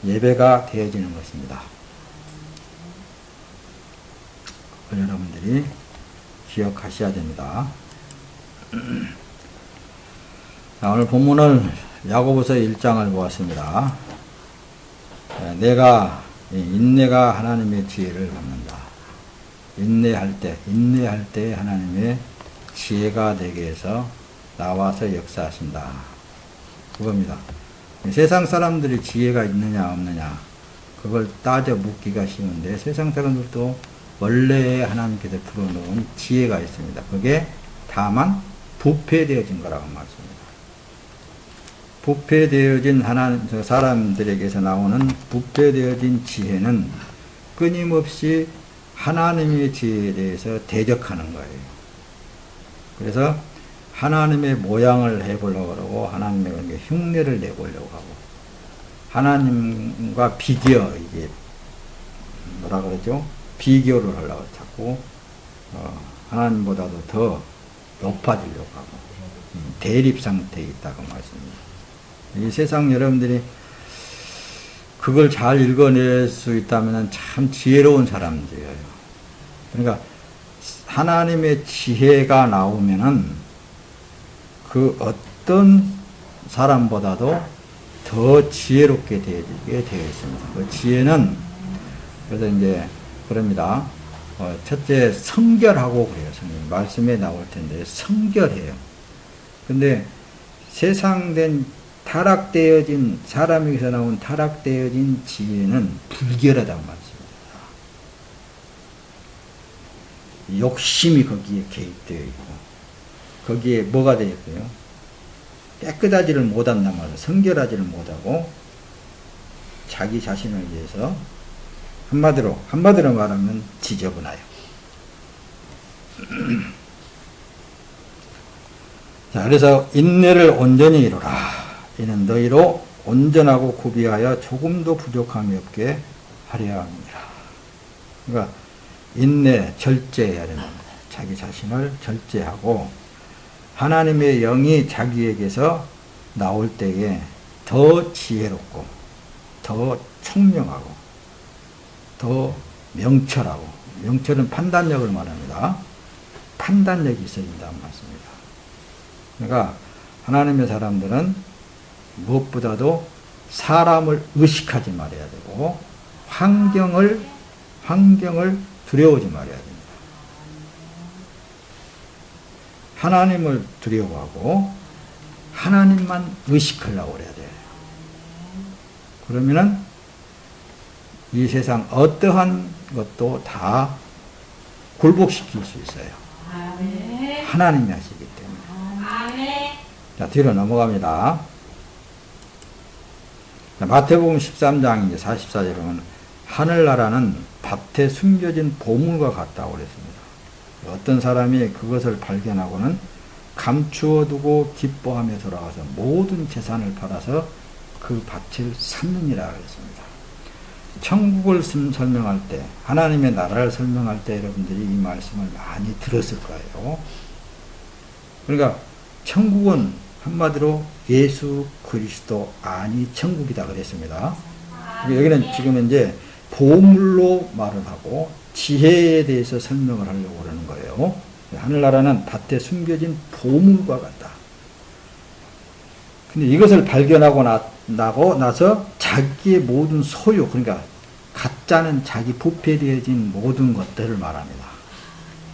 예배가 되어지는 것입니다. 그걸 여러분들이 기억하셔야 됩니다. 자, 오늘 본문은 야고보서 1장을 보았습니다. 인내가 하나님의 지혜를 받는다. 인내할 때 하나님의 지혜가 내게 해서 나와서 역사하신다. 그겁니다. 세상 사람들이 지혜가 있느냐 없느냐 그걸 따져 묻기가 쉬운데 세상 사람들도 원래 하나님께서 풀어놓은 지혜가 있습니다. 그게 다만 부패되어진 거라고 말씀합니다. 부패되어진 사람들에게서 나오는 부패되어진 지혜는 끊임없이 하나님의 지혜에 대해서 대적하는 거예요. 그래서 하나님의 모양을 해보려고 하고 하나님의 흉내를 내보려고 하고 하나님과 비교, 이게 뭐라 그러죠? 비교를 하려고 자꾸 하나님보다도 더 높아지려고 하고 대립 상태에 있다고 말씀입니다. 이 세상 여러분들이 그걸 잘 읽어낼 수 있다면 참 지혜로운 사람들이에요. 그러니까 하나님의 지혜가 나오면은 그 어떤 사람보다도 더 지혜롭게 되어지게 되어 있습니다. 그 지혜는 그래서 이제 그럽니다. 첫째 성결하고 그래요. 말씀에 나올 텐데 성결해요. 근데 세상된 타락되어진 사람에게서 나온 타락되어진 지혜는 불결하다고 말씀입니다. 욕심이 거기에 개입되어 있고 거기에 뭐가 되어 있고요? 깨끗하지를 못한단 말이에요. 성결하지를 못하고 자기 자신을 위해서 한마디로 말하면 지저분해요. 자, 그래서 인내를 온전히 이루라. 이는 너희로 온전하고 구비하여 조금도 부족함이 없게 하려 합니다. 그러니까 인내, 절제해야 됩니다. 자기 자신을 절제하고 하나님의 영이 자기에게서 나올 때에 더 지혜롭고 더 총명하고 더 명철하고, 명철은 판단력을 말합니다. 판단력이 있어야 된다는 말씀입니다. 그러니까 하나님의 사람들은 무엇보다도 사람을 의식하지 말아야 되고 환경을 두려워하지 말아야 됩니다. 하나님을 두려워하고 하나님만 의식하려고 그래야 돼요. 그러면은 이 세상 어떠한 것도 다 굴복시킬 수 있어요. 하나님이 하시기 때문에. 자, 뒤로 넘어갑니다. 마태복음 13장 44절에 보면 하늘나라는 밭에 숨겨진 보물과 같다고 그랬습니다. 어떤 사람이 그것을 발견하고는 감추어 두고 기뻐하며 돌아가서 모든 재산을 팔아서 그 밭을 샀느니라 그랬습니다. 천국을 설명할 때, 하나님의 나라를 설명할 때 여러분들이 이 말씀을 많이 들었을 거예요. 그러니까 천국은 한마디로 예수 그리스도 안이 천국이다 그랬습니다. 여기는 지금 이제 보물로 말을 하고 지혜에 대해서 설명을 하려고 그러는 거예요. 하늘나라는 밭에 숨겨진 보물과 같다. 근데 이것을 발견하고 나서 자기의 모든 소유, 그러니까 가짜는 자기 부패되어진 모든 것들을 말합니다.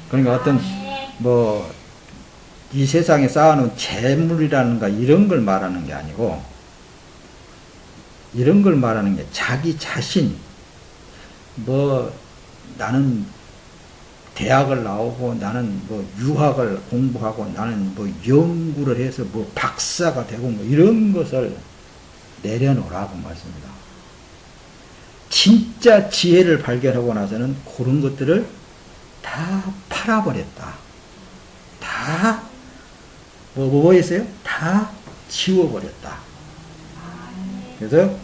그러니까 어떤 이 세상에 쌓아놓은 재물이라는가 이런 걸 말하는 게 아니고 이런 걸 말하는 게 자기 자신, 나는 대학을 나오고 나는 유학을 공부하고 나는 연구를 해서 박사가 되고 이런 것을 내려놓으라고 말씀입니다. 진짜 지혜를 발견하고 나서는 그런 것들을 다 팔아버렸다. 다 뭐 했어요? 다 지워버렸다. 그래서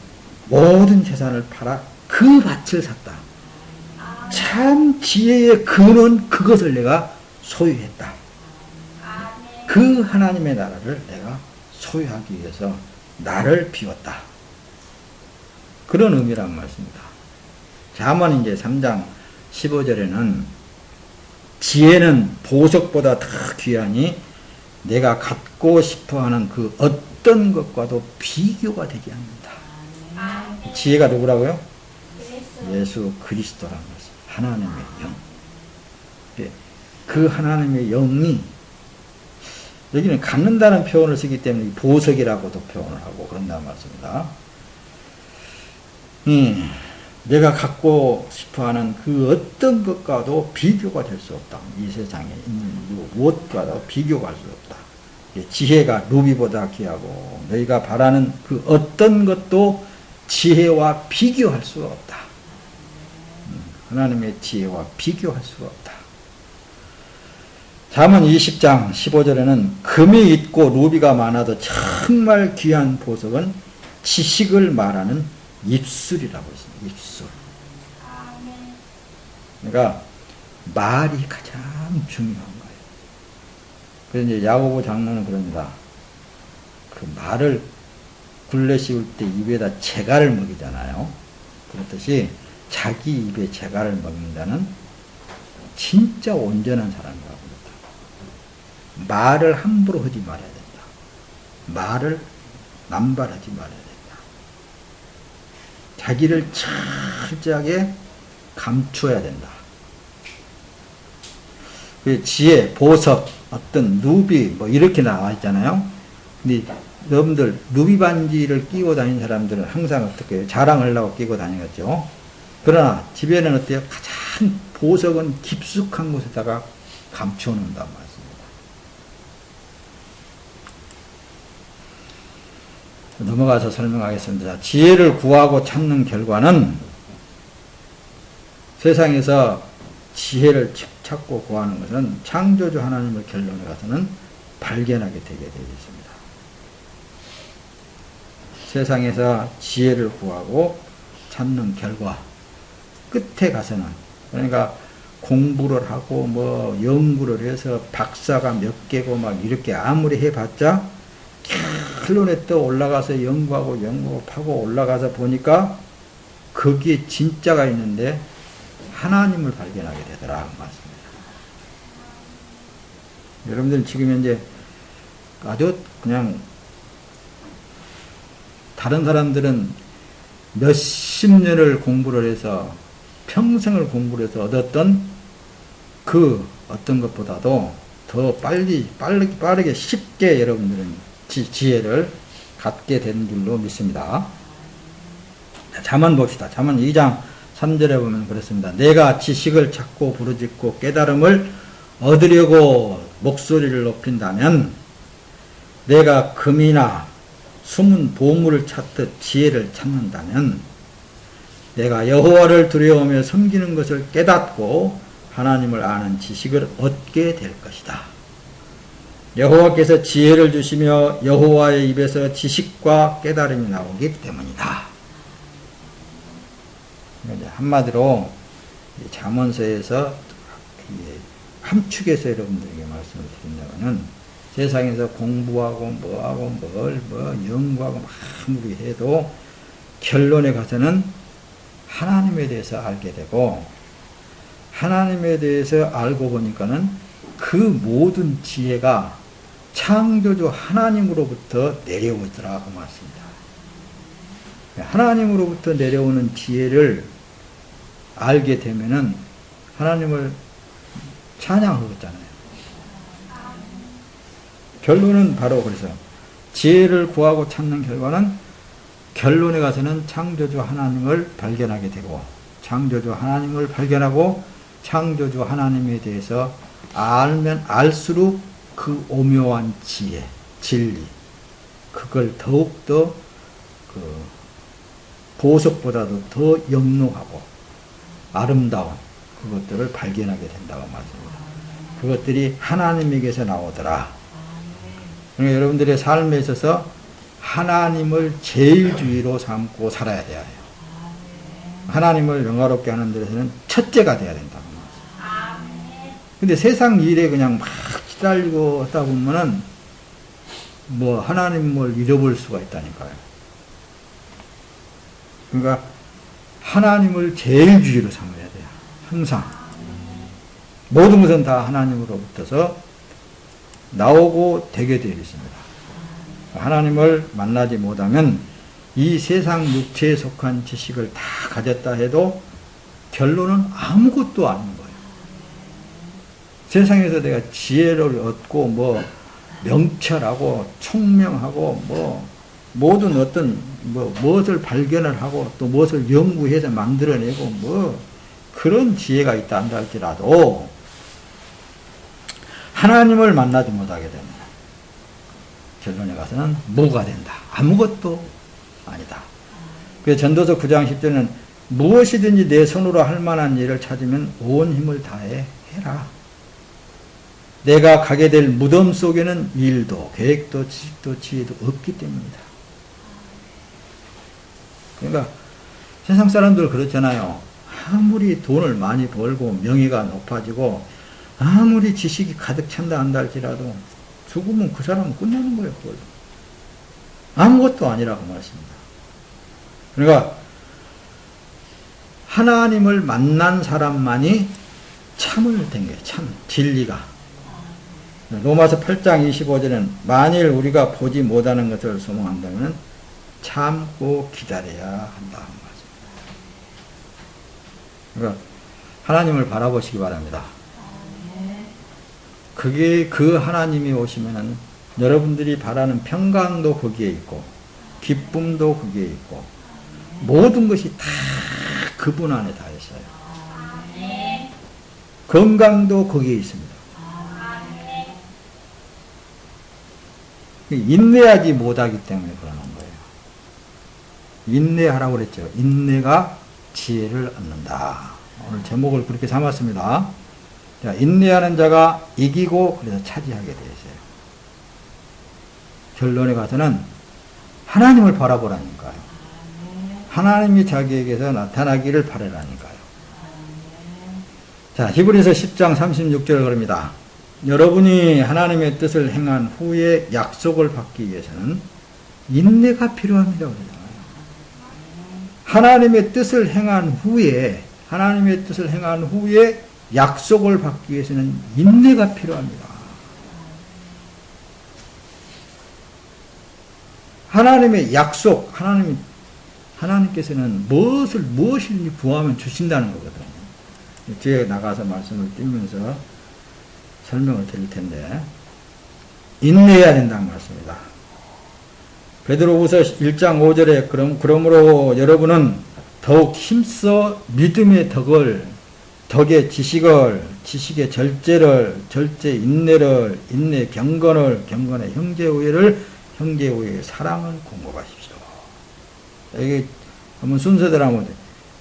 모든 재산을 팔아 그 밭을 샀다. 참 지혜의 근원 그것을 내가 소유했다. 그 하나님의 나라를 내가 소유하기 위해서 나를 비웠다. 그런 의미란 말씀입니다. 잠언 이제 3장 15절에는 지혜는 보석보다 더 귀하니 내가 갖고 싶어하는 그 어떤 것과도 비교가 되지 않는다. 지혜가 누구라고요? 예수 그리스도라는 것입니다. 하나님의 영. 그 하나님의 영이 여기는 갖는다는 표현을 쓰기 때문에 보석이라고도 표현을 하고 그런다는 말씀입니다. 내가 갖고 싶어하는 그 어떤 것과도 비교가 될 수 없다. 이 세상에 있는 무엇과도 비교가 할 수 없다. 지혜가 루비보다 귀하고 너희가 바라는 그 어떤 것도 지혜와 비교할 수가 없다. 하나님의 지혜와 비교할 수가 없다. 잠언 20장 15절에는 금이 있고 루비가 많아도 정말 귀한 보석은 지식을 말하는 입술이라고 했습니다. 입술. 그러니까 말이 가장 중요한 거예요. 그래서 이제 야고보 장로는 그럽니다. 그 말을 굴레 씌울 때 입에다 재갈을 먹이잖아요. 그렇듯이 자기 입에 재갈을 먹는다는 진짜 온전한 사람이라고 그랬다. 말을 함부로 하지 말아야 된다. 말을 남발하지 말아야 된다. 자기를 철저하게 감추어야 된다. 지혜, 보석, 어떤 루비 뭐 이렇게 나와 있잖아요. 근데 여러분들 루비 반지를 끼고 다니는 사람들은 항상 어떻게 해요? 자랑하려고 끼고 다니겠죠. 그러나 집에는 어때요? 가장 보석은 깊숙한 곳에다가 감춰 놓는단 말씀입니다. 넘어가서 설명하겠습니다. 지혜를 구하고 찾는 결과는 세상에서 지혜를 찾고 구하는 것은 창조주 하나님의 결론에 가서는 발견하게 되게 되어 있습니다. 세상에서 지혜를 구하고 찾는 결과 끝에 가서는 그러니까 공부를 하고 뭐 연구를 해서 박사가 몇 개고 막 이렇게 아무리 해봤자 결론에 또 올라가서 연구하고 파고 올라가서 보니까 거기에 진짜가 있는데 하나님을 발견하게 되더라 맞습니다. 여러분들 지금 현재 아주 그냥 다른 사람들은 몇십 년을 공부를 해서 평생을 공부를 해서 얻었던 그 어떤 것보다도 더 빠르게 쉽게 여러분들은 지혜를 갖게 된 줄로 믿습니다. 잠언 봅시다. 잠언 2장 3절에 보면 그렇습니다. 내가 지식을 찾고 부르짖고 깨달음을 얻으려고 목소리를 높인다면 내가 금이나 숨은 보물을 찾듯 지혜를 찾는다면 내가 여호와를 두려워하며 섬기는 것을 깨닫고 하나님을 아는 지식을 얻게 될 것이다. 여호와께서 지혜를 주시며 여호와의 입에서 지식과 깨달음이 나오기 때문이다. 한마디로 잠언서에서 함축해서 여러분들에게 말씀을 드린다면은 세상에서 공부하고 뭐하고 연구하고 아무리 해도 결론에 가서는 하나님에 대해서 알게 되고 하나님에 대해서 알고 보니까는 그 모든 지혜가 창조주 하나님으로부터 내려오더라고 말씀입니다. 하나님으로부터 내려오는 지혜를 알게 되면은 하나님을 찬양하겠잖아요. 결론은 바로 그래서 지혜를 구하고 찾는 결과는 결론에 가서는 창조주 하나님을 발견하게 되고 창조주 하나님을 발견하고 창조주 하나님에 대해서 알면 알수록 그 오묘한 지혜, 진리 그걸 더욱더 그 보석보다도 더 영롱하고 아름다운 그것들을 발견하게 된다고 말씀입니다. 그것들이 하나님에게서 나오더라. 그러니까 여러분들의 삶에 있어서 하나님을 제일 주의로 삼고 살아야 돼요. 하나님을 영화롭게 하는 데서는 첫째가 돼야 된다고 말씀입니다. 근데 세상 일에 그냥 막 시달리고 하다 보면은 뭐 하나님을 잃어버릴 수가 있다니까요. 그러니까 하나님을 제일 주의로 삼아야 돼요. 항상. 모든 것은 다 하나님으로부터서 나오고 되게 되어 있습니다. 하나님을 만나지 못하면 이 세상 육체에 속한 지식을 다 가졌다 해도 결론은 아무것도 아닌 거예요. 세상에서 내가 지혜를 얻고 뭐 명철하고 총명하고 뭐 모든 어떤 무엇을 발견을 하고 또 무엇을 연구해서 만들어내고 뭐 그런 지혜가 있다 한다 할지라도 하나님을 만나지 못하게 됩니다. 결론에 가서는 뭐가 된다. 아무것도 아니다. 그래서 전도서 9장 10절은 무엇이든지 내 손으로 할 만한 일을 찾으면 온 힘을 다해 해라. 내가 가게 될 무덤 속에는 일도 계획도 지식도 지혜도 없기 때문이다. 그러니까 세상 사람들 그렇잖아요. 아무리 돈을 많이 벌고 명예가 높아지고 아무리 지식이 가득 찬다 한다 할지라도 죽으면 그 사람은 끝나는 거예요. 그걸로. 아무것도 아니라고 말했습니다. 그러니까 하나님을 만난 사람만이 참을 된 거예요. 참 진리가. 로마서 8장 25절은 만일 우리가 보지 못하는 것을 소망한다면 참고 기다려야 한다. 그러니까 하나님을 바라보시기 바랍니다. 그게 그 하나님이 오시면은 여러분들이 바라는 평강도 거기에 있고 기쁨도 거기에 있고 모든 것이 다 그분 안에 다 있어요. 건강도 거기에 있습니다. 인내하지 못하기 때문에 그러는 거예요. 인내하라고 그랬죠. 인내가 지혜를 얻는다. 오늘 제목을 그렇게 삼았습니다. 자, 인내하는 자가 이기고 그래서 차지하게 되어 있어요. 결론에 가서는 하나님을 바라보라니까요. 하나님이 자기에게서 나타나기를 바라라니까요. 자, 히브리서 10장 36절 그럽니다. 여러분이 하나님의 뜻을 행한 후에 약속을 받기 위해서는 인내가 필요합니다. 그러잖아요. 하나님의 뜻을 행한 후에 약속을 받기 위해서는 인내가 필요합니다. 하나님의 약속, 하나님께서는 무엇을 구하면 주신다는 거거든요. 뒤에 나가서 말씀을 띄우면서 설명을 드릴 텐데, 인내해야 된다는 말씀입니다. 베드로후서 1장 5절에 그러므로 여러분은 더욱 힘써 믿음의 덕의 지식을, 지식의 절제를, 절제 인내를, 인내 경건을, 경건의 형제우애를, 형제우애의 사랑을 공급하십시오. 여기 한번 순서대로 하면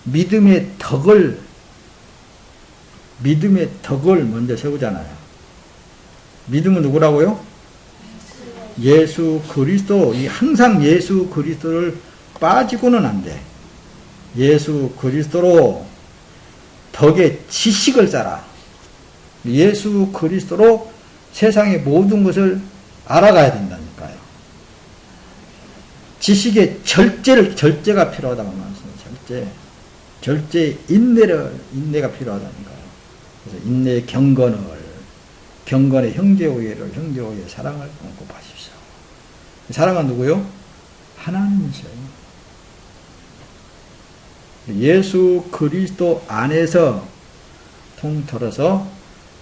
믿음의 덕을 먼저 세우잖아요. 믿음은 누구라고요? 예수 그리스도. 항상 예수 그리스도를 빠지고는 안 돼. 예수 그리스도로 덕의 지식을 쌓아. 예수 그리스도로 세상의 모든 것을 알아가야 된다니까요. 지식의 절제가 필요하다고 말씀해요. 절제 인내가 필요하다니까요. 그래서 인내의 경건의 형제우애를, 형제우애의 사랑을 공급하십시오. 사랑은 누구요? 하나님이셔요. 예수 그리스도 안에서 통틀어서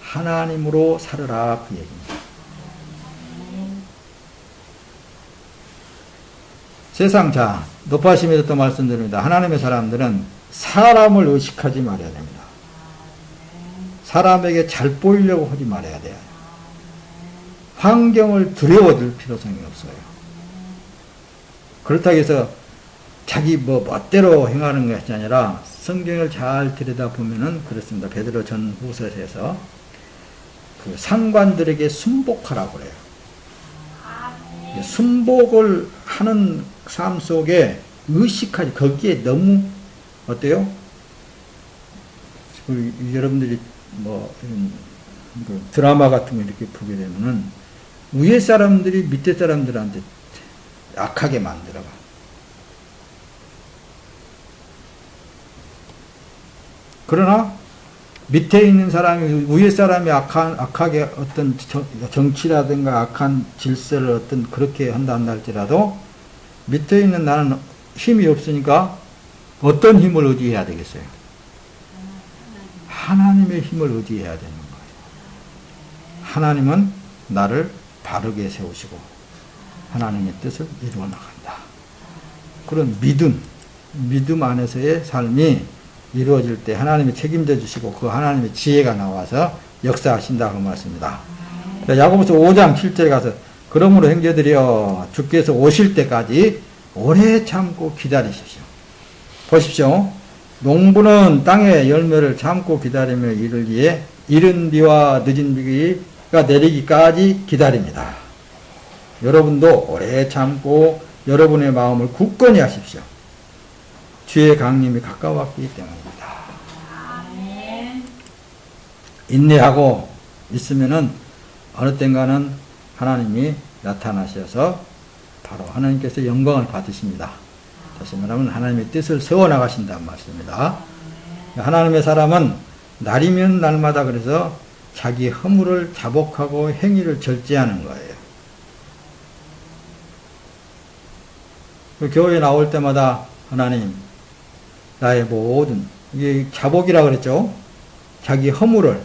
하나님으로 살으라, 그 얘기입니다. 세상, 자, 높아심에서 또 말씀드립니다. 하나님의 사람들은 사람을 의식하지 말아야 됩니다. 사람에게 잘 보이려고 하지 말아야 돼요. 환경을 두려워질 필요성이 없어요. 그렇다고 해서 자기 멋대로 행하는 것이 아니라 성경을 잘 들여다보면은 그렇습니다. 베드로 전후서에서 그 상관들에게 순복하라고 그래요. 순복을 하는 삶 속에 의식하지, 거기에 너무 어때요? 여러분들이 드라마 같은 거 이렇게 보게 되면은 위에 사람들이 밑에 사람들한테 약하게 만들어가. 그러나 밑에 있는 사람이, 위에 사람이 악하게 어떤 정치라든가 악한 질서를 어떤 그렇게 한다 할지라도 밑에 있는 나는 힘이 없으니까 어떤 힘을 의지해야 되겠어요? 하나님의 힘을 의지해야 되는 거예요. 하나님은 나를 바르게 세우시고 하나님의 뜻을 이루어 나간다. 그런 믿음 안에서의 삶이 이루어질 때 하나님이 책임져 주시고 그 하나님의 지혜가 나와서 역사하신다고 말씀입니다. 야고보서 5장 7절에 가서 그러므로 형제들이여 주께서 오실 때까지 오래 참고 기다리십시오. 보십시오. 농부는 땅의 열매를 참고 기다리며 이르기에 이른 비와 늦은 비가 내리기까지 기다립니다. 여러분도 오래 참고 여러분의 마음을 굳건히 하십시오. 주의 강림이 가까웠기 때문입니다. 인내하고 있으면은 어느 땐가는 하나님이 나타나셔서 바로 하나님께서 영광을 받으십니다. 다시 말하면 하나님의 뜻을 세워나가신다는 말씀입니다. 하나님의 사람은 날이면 날마다 그래서 자기 허물을 자복하고 행위를 절제하는 거예요. 교회에 나올 때마다 하나님 나의 모든, 이게 자복이라 그랬죠. 자기 허물을,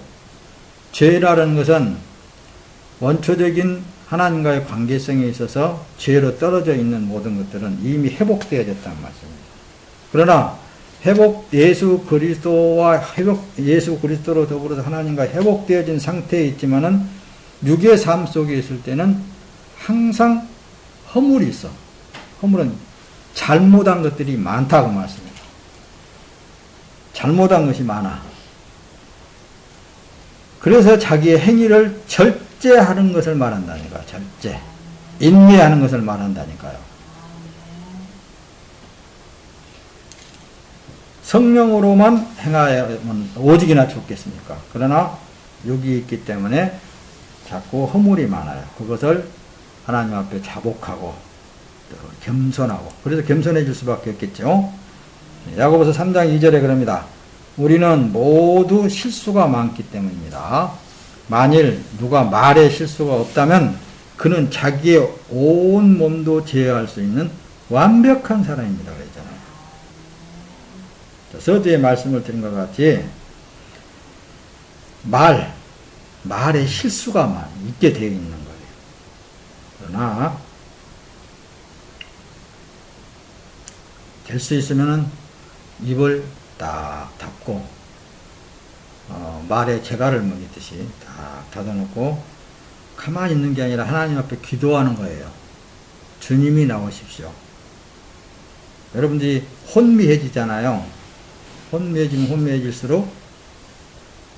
죄라는 것은 원초적인 하나님과의 관계성에 있어서 죄로 떨어져 있는 모든 것들은 이미 회복되어졌다는 말씀입니다. 그러나 예수 그리스도로 더불어서 하나님과 회복되어진 상태에 있지만은 육의 삶 속에 있을 때는 항상 허물이 있어. 허물은 잘못한 것들이 많다고 말씀입니다. 잘못한 것이 많아. 그래서 자기의 행위를 절제하는 것을 말한다니까요. 절제. 인내하는 것을 말한다니까요. 성령으로만 행하면 오직이나 좋겠습니까? 그러나 육이 있기 때문에 자꾸 허물이 많아요. 그것을 하나님 앞에 자복하고 겸손하고, 그래서 겸손해질 수밖에 없겠죠. 야고보서 3장 2절에 그럽니다. 우리는 모두 실수가 많기 때문입니다. 만일 누가 말에 실수가 없다면 그는 자기의 온 몸도 제어할 수 있는 완벽한 사람입니다. 그랬잖아요. 서두에 말씀을 드린 것 같이 말에 실수가 있게 되어 있는 거예요. 그러나 될 수 있으면은 입을 딱 닫고 말에 재갈을 먹이듯이 딱 닫아놓고 가만히 있는 게 아니라 하나님 앞에 기도하는 거예요. 주님이 나오십시오. 여러분들이 혼미해지잖아요. 혼미해지면 혼미해질수록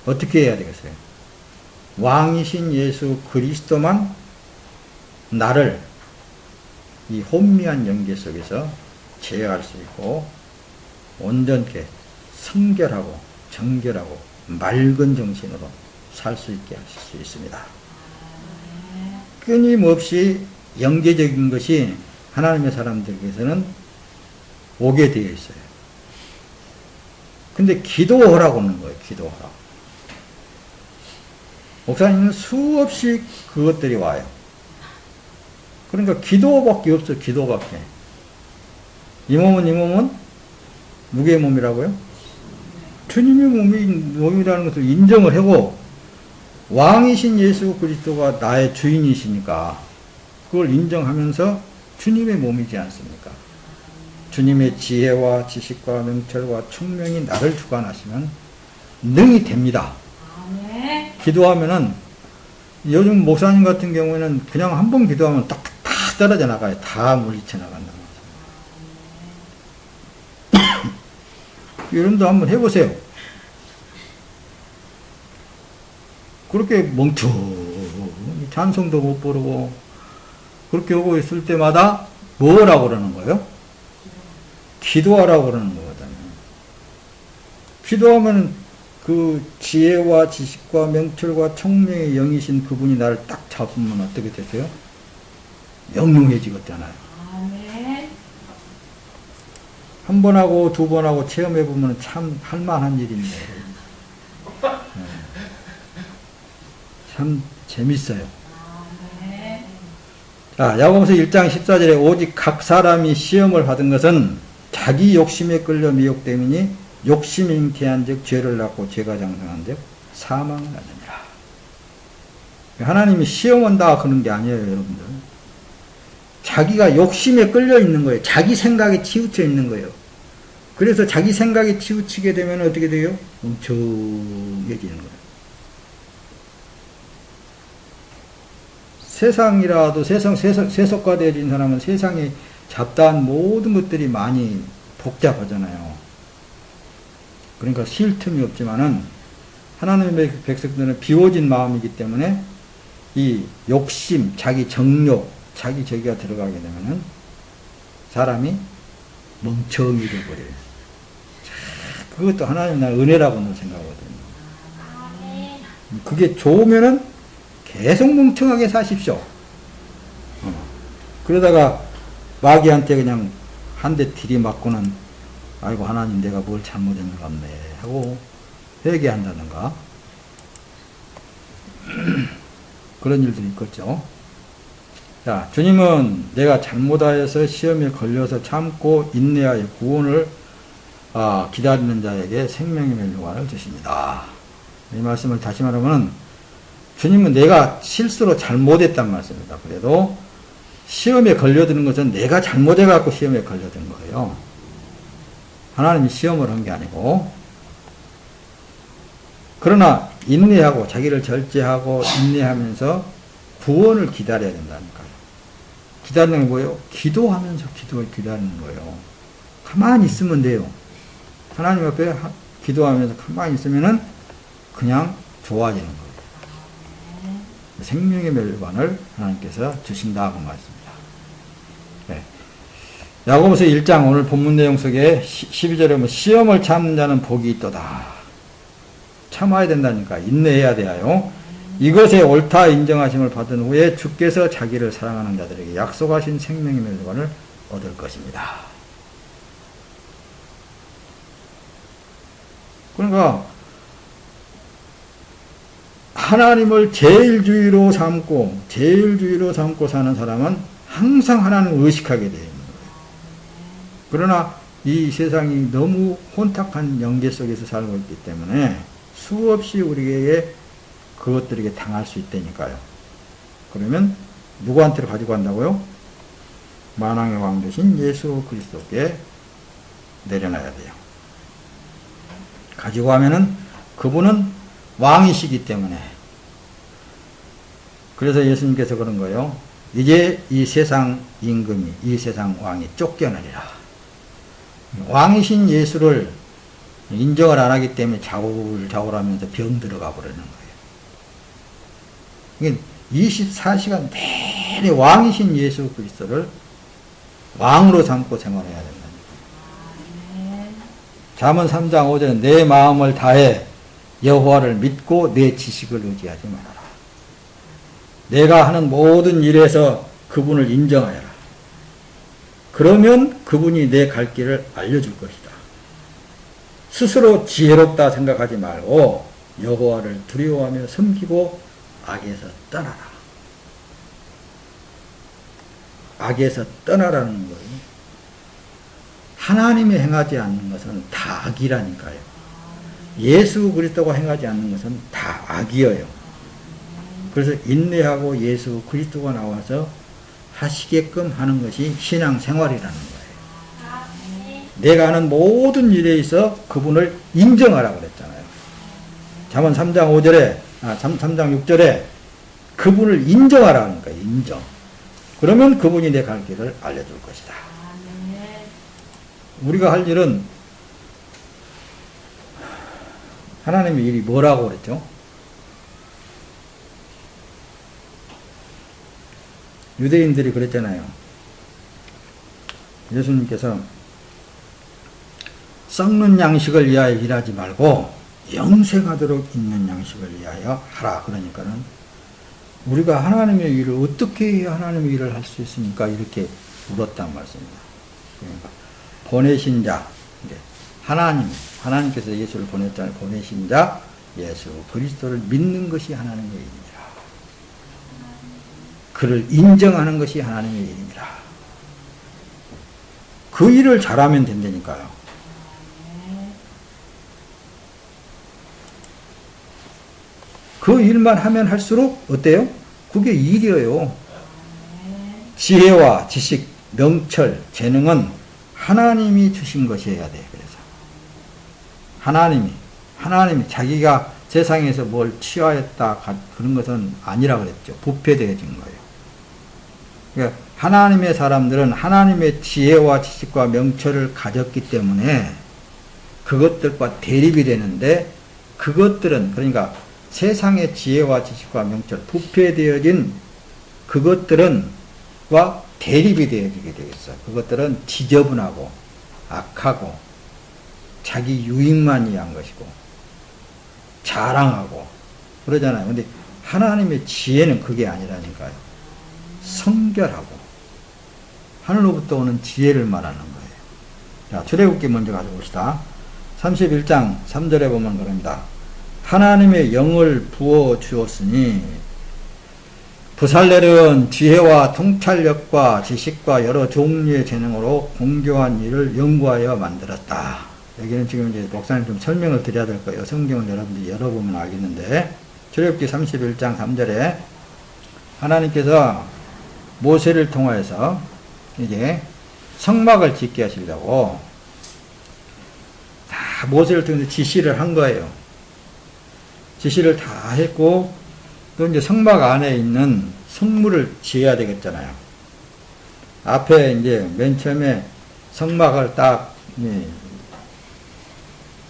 어떻게 해야 되겠어요? 왕이신 예수 그리스도만 나를 이 혼미한 연계 속에서 제어할 수 있고 온전케 성결하고 정결하고 맑은 정신으로 살 수 있게 하실 수 있습니다. 끊임없이 영계적인 것이 하나님의 사람들에게서는 오게 되어 있어요. 근데 기도하라고 하는 거예요. 기도하라고. 목사님은 수없이 그것들이 와요. 그러니까 기도밖에 없어요. 기도밖에. 이 몸은 누구의 몸이라고요? 주님의 몸이라는 것을 인정을 하고 왕이신 예수 그리스도가 나의 주인이시니까 그걸 인정하면서 주님의 몸이지 않습니까? 주님의 지혜와 지식과 명철과 총명이 나를 주관하시면 능히 됩니다. 기도하면은 요즘 목사님 같은 경우에는 그냥 한 번 기도하면 다 떨어져 나가요. 다 물리쳐 나간다. 여러분도 한번 해보세요. 그렇게 멍청히 찬송도 못 부르고 그렇게 오고 있을 때마다 뭐라고 그러는 거예요? 기도하라고 그러는 거거든요. 기도하면 그 지혜와 지식과 명철과 총명의 영이신 그분이 나를 딱 잡으면 어떻게 되세요? 명령해지겠잖아요. 한 번 하고 두 번 하고 체험해 보면 참 할만한 일입니다. 참 재밌어요. 자, 야고보서 1장 14절에 오직 각 사람이 시험을 받은 것은 자기 욕심에 끌려 미혹됨이니 욕심이 잉태한 즉 죄를 낳고 죄가 장성한 즉 사망을 낳느니라. 하나님이 시험한다 그런 게 아니에요, 여러분들. 자기가 욕심에 끌려 있는 거예요. 자기 생각에 치우쳐 있는 거예요. 그래서 자기 생각에 치우치게 되면 어떻게 돼요? 멍청해지는 거예요. 세상이라도 세속화되어진 사람은 세상에 잡다한 모든 것들이 많이 복잡하잖아요. 그러니까 쉴 틈이 없지만은 하나님의 백성들은 비워진 마음이기 때문에 이 욕심, 자기 정욕, 자기 저기가 들어가게 되면은 사람이 멍청이 되어버려요. 그것도 하나님 나라의 은혜라고는 생각하거든요. 그게 좋으면은 계속 멍청하게 사십시오. 그러다가 마귀한테 그냥 한 대 들이맞고는 아이고 하나님 내가 뭘 잘못했는가 없네 하고 회개한다든가 그런 일들이 있겠죠. 자, 주님은 내가 잘못하여서 시험에 걸려서 참고 인내하여 구원을 기다리는 자에게 생명의 멸류관을 주십니다. 이 말씀을 다시 말하면 주님은 내가 실수로 잘못했단 말씀입니다. 그래도 시험에 걸려드는 것은 내가 잘못해갖고 시험에 걸려든 거예요. 하나님이 시험을 한 게 아니고. 그러나 인내하고 자기를 절제하고 인내하면서 구원을 기다려야 된다니까요. 기다리는 게 뭐예요? 기도하면서 기다리는 거예요. 가만히 있으면 돼요. 하나님 앞에 기도하면서 가만히 있으면은 그냥 좋아지는 거예요. 생명의 멸관을 하나님께서 주신다 그 말씀입니다. 네. 야고보서 1장 오늘 본문 내용 속에 12절에 보면 시험을 참는 자는 복이 있도다. 참아야 된다니까. 인내해야 돼요. 이것에 옳다 인정하심을 받은 후에 주께서 자기를 사랑하는 자들에게 약속하신 생명의 멸관을 얻을 것입니다. 그러니까 하나님을 제일주의로 삼고 사는 사람은 항상 하나님을 의식하게 되어 있는 거예요. 그러나 이 세상이 너무 혼탁한 영계 속에서 살고 있기 때문에 수없이 우리에게 그것들에게 당할 수 있다니까요. 그러면 누구한테로 가지고 간다고요? 만왕의 왕 되신 예수 그리스도께 내려놔야 돼요. 가지고 가면은 그분은 왕이시기 때문에. 그래서 예수님께서 그런 거예요. 이제 이 세상 임금이, 이 세상 왕이 쫓겨나리라. 왕이신 예수를 인정을 안 하기 때문에 자울하면서 병 들어가 버리는 거예요. 24시간 내내 왕이신 예수 그리스도를 왕으로 삼고 생활해야 된다는 거예요. 잠언 3장 5절에 내 마음을 다해 여호와를 믿고 내 지식을 의지하지 말아라. 내가 하는 모든 일에서 그분을 인정하여라. 그러면 그분이 내 갈 길을 알려줄 것이다. 스스로 지혜롭다 생각하지 말고 여호와를 두려워하며 섬기고 악에서 떠나라. 악에서 떠나라는 거예요. 하나님이 행하지 않는 것은 다 악이라니까요. 예수 그리스도가 행하지 않는 것은 다 악이에요. 그래서 인내하고 예수 그리스도가 나와서 하시게끔 하는 것이 신앙생활이라는 거예요. 내가 하는 모든 일에 있어 그분을 인정하라고 그랬잖아요. 잠언 3장 5절에 3장 6절에 그분을 인정하라는 거예요. 인정. 그러면 그분이 내 갈 길을 알려줄 것이다. 우리가 할 일은 하나님의 일이 뭐라고 그랬죠? 유대인들이 그랬잖아요. 예수님께서 썩는 양식을 위하여 일하지 말고 영생하도록 있는 양식을 위하여 하라. 그러니까는 우리가 하나님의 일을 어떻게 해야 하나님의 일을 할 수 있습니까? 이렇게 물었단 말씀입니다. 그러니까 보내신 자, 하나님께서 예수를 보냈잖아요. 보내신 자 예수 그리스도를 믿는 것이 하나님의 일이니라. 그를 인정하는 것이 하나님의 일입니다. 그 일을 잘하면 된다니까요. 그 일만 하면 할수록 어때요? 그게 일이에요. 지혜와 지식, 명철, 재능은 하나님이 주신 것이어야 돼. 그래서 하나님이 자기가 세상에서 뭘 취하였다 그런 것은 아니라 그랬죠. 부패되어진 거예요. 그러니까 하나님의 사람들은 하나님의 지혜와 지식과 명철을 가졌기 때문에 그것들과 대립이 되는데, 그것들은 그러니까 세상의 지혜와 지식과 명철, 부패되어진 그것들은과 대립이 되어지게 되겠어. 그것들은 지저분하고 악하고 자기 유익만 위한 것이고 자랑하고 그러잖아요. 근데 하나님의 지혜는 그게 아니라니까요. 성결하고 하늘로부터 오는 지혜를 말하는 거예요. 자, 출애굽기 먼저 가져봅시다. 31장 3절에 보면 그럽니다. 하나님의 영을 부어 주었으니 부살렐은 지혜와 통찰력과 지식과 여러 종류의 재능으로 공교한 일을 연구하여 만들었다. 여기는 지금 이제 목사님 좀 설명을 드려야 될 거예요. 성경을 여러분들이 열어보면 알겠는데, 출애굽기 31장 3절에 하나님께서 모세를 통하여서 이제 성막을 짓게 하시려고 다 모세를 통해서 지시를 한 거예요. 지시를 다 했고, 또 이제 성막 안에 있는 성물을 지어야 되겠잖아요. 앞에 이제 맨 처음에 성막을 딱,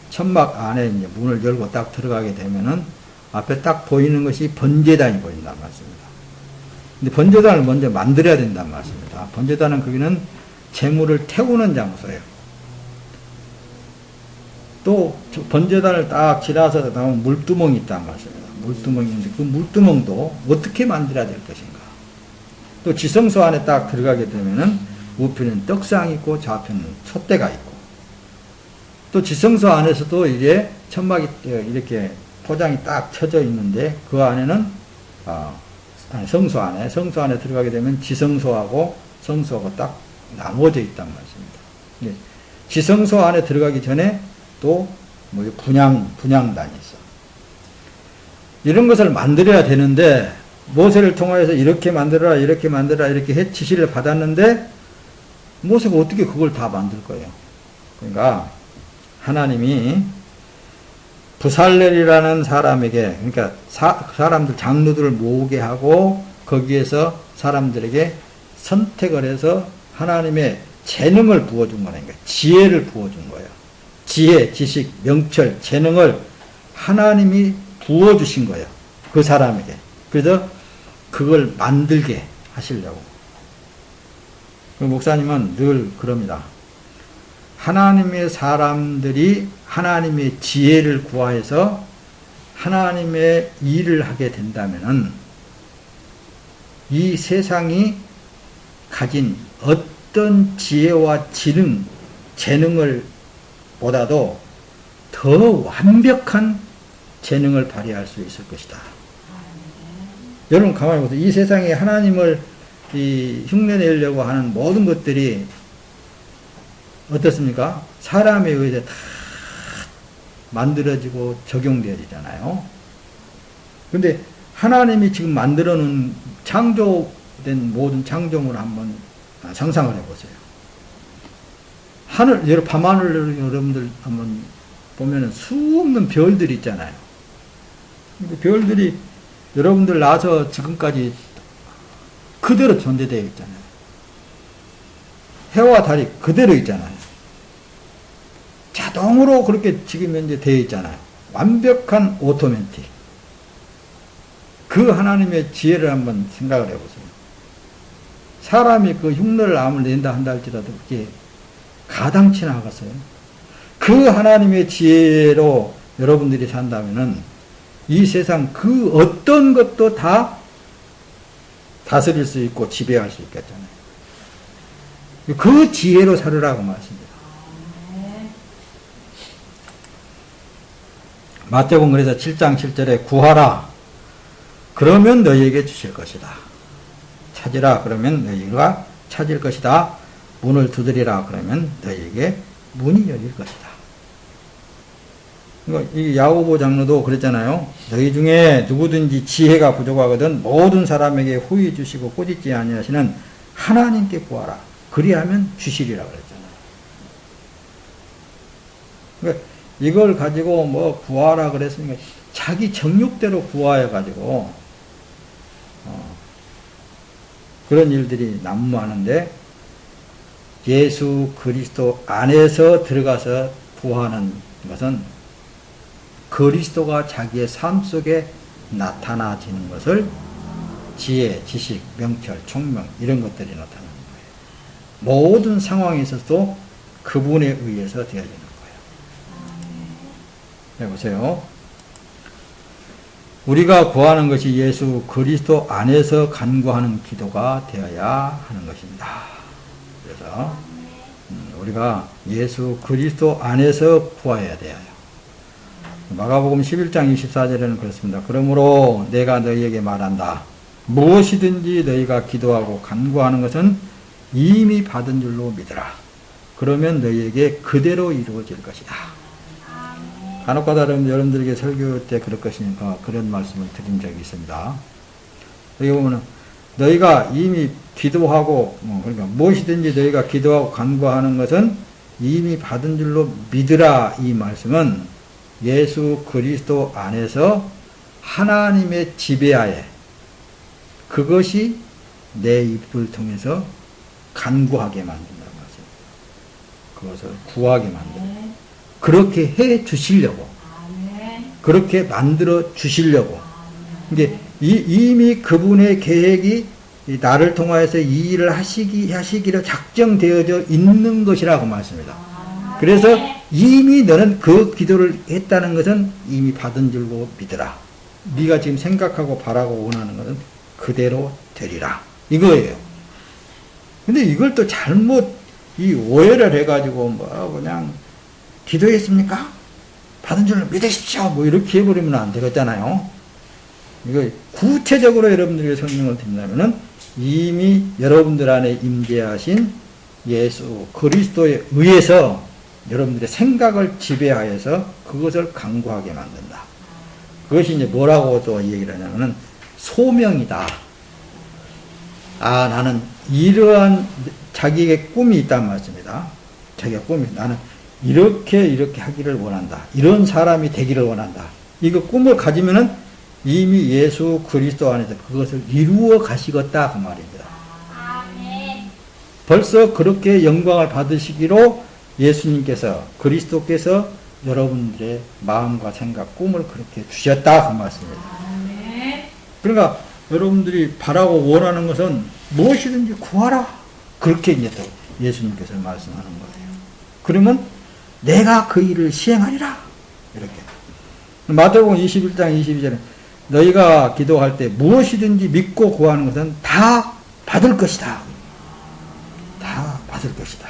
천막 안에 이제 문을 열고 딱 들어가게 되면은 앞에 딱 보이는 것이 번제단이 보인단 말씀입니다. 근데 번제단을 먼저 만들어야 된단 말씀입니다. 번제단은 거기는 재물을 태우는 장소예요. 또 번제단을 딱 지나서 나오면 물두멍이 있단 말씀입니다. 물두멍이 있는데 그 물두멍도 어떻게 만들어야 될 것인가. 또 지성소 안에 딱 들어가게 되면은 우편은 떡상이 있고 좌편은 촛대가 있고, 또 지성소 안에서도 이제 천막이 이렇게 포장이 딱 쳐져 있는데 그 안에는 성소 안에 들어가게 되면 지성소하고 성소하고 딱 나누어져 있단 말씀입니다. 지성소 안에 들어가기 전에 또 뭐 분향단이 있어. 이런 것을 만들어야 되는데 모세를 통하여서 이렇게 만들어라 이렇게 지시를 받았는데 모세가 어떻게 그걸 다 만들 거예요? 그러니까 하나님이 부살렐이라는 사람에게, 그러니까 사람들 장로들을 모으게 하고 거기에서 사람들에게 선택을 해서 하나님의 재능을 부어준 거니까 지혜를 부어준 거예요. 지혜, 지식, 명철, 재능을 하나님이 부어주신 거예요. 그 사람에게. 그래서 그걸 만들게 하시려고. 목사님은 늘 그럽니다. 하나님의 사람들이 하나님의 지혜를 구하여서 하나님의 일을 하게 된다면은 이 세상이 가진 어떤 지혜와 재능을 보다도 더 완벽한 재능을 발휘할 수 있을 것이다. 여러분 가만히 보세요. 이 세상에 하나님을 흉내내려고 하는 모든 것들이 어떻습니까? 사람에 의해서 다 만들어지고 적용되어지잖아요. 근데 하나님이 지금 만들어 놓은 창조된 모든 창조물을 한번 상상을 해보세요. 밤하늘 여러분들 한번 보면은 수없는 별들이 있잖아요. 별들이 여러분들 나서 지금까지 그대로 존재되어 있잖아요. 해와 달이 그대로 있잖아요. 자동으로 그렇게 지금 현재 되어 있잖아요. 완벽한 오토매틱. 그 하나님의 지혜를 한번 생각을 해보세요. 사람이 그 흉내를 암을 낸다 한다 할지라도 그게 가당치나 하겠어요. 그 하나님의 지혜로 여러분들이 산다면은 이 세상 그 어떤 것도 다 다스릴 수 있고 지배할 수 있겠잖아요. 그 지혜로 살으라고 말씀입니다. 마태복음 그래서 7장 7절에 구하라. 그러면 너희에게 주실 것이다. 찾으라 그러면 너희가 찾을 것이다. 문을 두드리라 그러면 너희에게 문이 열릴 것이다. 그러니까 이 야고보 장로도 그랬잖아요. 너희 중에 누구든지 지혜가 부족하거든 모든 사람에게 후히 주시고 꾸짖지 아니하시는 하나님께 구하라. 그리하면 주시리라 그랬잖아요. 그러니까 이걸 가지고 뭐 구하라 그랬으니까 자기 정욕대로 구하여 가지고 그런 일들이 난무하는데 예수 그리스도 안에서 들어가서 구하는 것은 그리스도가 자기의 삶 속에 나타나지는 것을 지혜, 지식, 명철, 총명 이런 것들이 나타나는 거예요. 모든 상황에 있어서도 그분에 의해서 되어지는 거예요. 보세요. 우리가 구하는 것이 예수 그리스도 안에서 간구하는 기도가 되어야 하는 것입니다. 그래서 우리가 예수 그리스도 안에서 구해야 돼요. 마가복음 11장 24절에는 그렇습니다. 그러므로 내가 너희에게 말한다. 무엇이든지 너희가 기도하고 간구하는 것은 이미 받은 줄로 믿으라. 그러면 너희에게 그대로 이루어질 것이다. 간혹가다 여러분들에게 설교 때 그럴 것이니까 그런 말씀을 드린 적이 있습니다. 여기 보면 너희가 이미 기도하고 그러니까 무엇이든지 너희가 기도하고 간구하는 것은 이미 받은 줄로 믿으라. 이 말씀은 예수 그리스도 안에서 하나님의 지배하에 그것이 내 입을 통해서 간구하게 만든다는 것입니다. 그것을 구하게 만든다. 그렇게 해 주시려고 그렇게 만들어 주시려고 이게 이미 그분의 계획이 나를 통하여서 이 일을 하시기로 작정되어져 있는 것이라고 말씀합니다. 그래서 이미 너는 그 기도를 했다는 것은 이미 받은 줄로 믿으라. 네가 지금 생각하고 바라고 원하는 것은 그대로 되리라. 이거예요. 근데 이걸 또 잘못 이 오해를 해가지고 뭐 그냥 기도했습니까? 받은 줄로 믿으십시오. 뭐 이렇게 해버리면 안 되겠잖아요. 이거 구체적으로 여러분들에게 설명을 드린다면은 이미 여러분들 안에 임재하신 예수 그리스도에 의해서 여러분들의 생각을 지배하여서 그것을 간구하게 만든다. 그것이 이제 뭐라고 또 얘기를 하냐면은 소명이다. 아, 나는 이러한 자기의 꿈이 있단 말씀입니다. 자기가 꿈이 나는 이렇게 하기를 원한다. 이런 사람이 되기를 원한다. 이거 꿈을 가지면은 이미 예수 그리스도 안에서 그것을 이루어 가시겠다 그 말입니다. 벌써 그렇게 영광을 받으시기로 예수님께서 그리스도께서 여러분들의 마음과 생각, 꿈을 그렇게 주셨다 그 말씀입니다. 그러니까 여러분들이 바라고 원하는 것은 무엇이든지 구하라. 그렇게 이제 또 예수님께서 말씀하는 거예요. 그러면 내가 그 일을 시행하리라. 이렇게. 마태복음 21장 22절에 너희가 기도할 때 무엇이든지 믿고 구하는 것은 다 받을 것이다. 다 받을 것이다.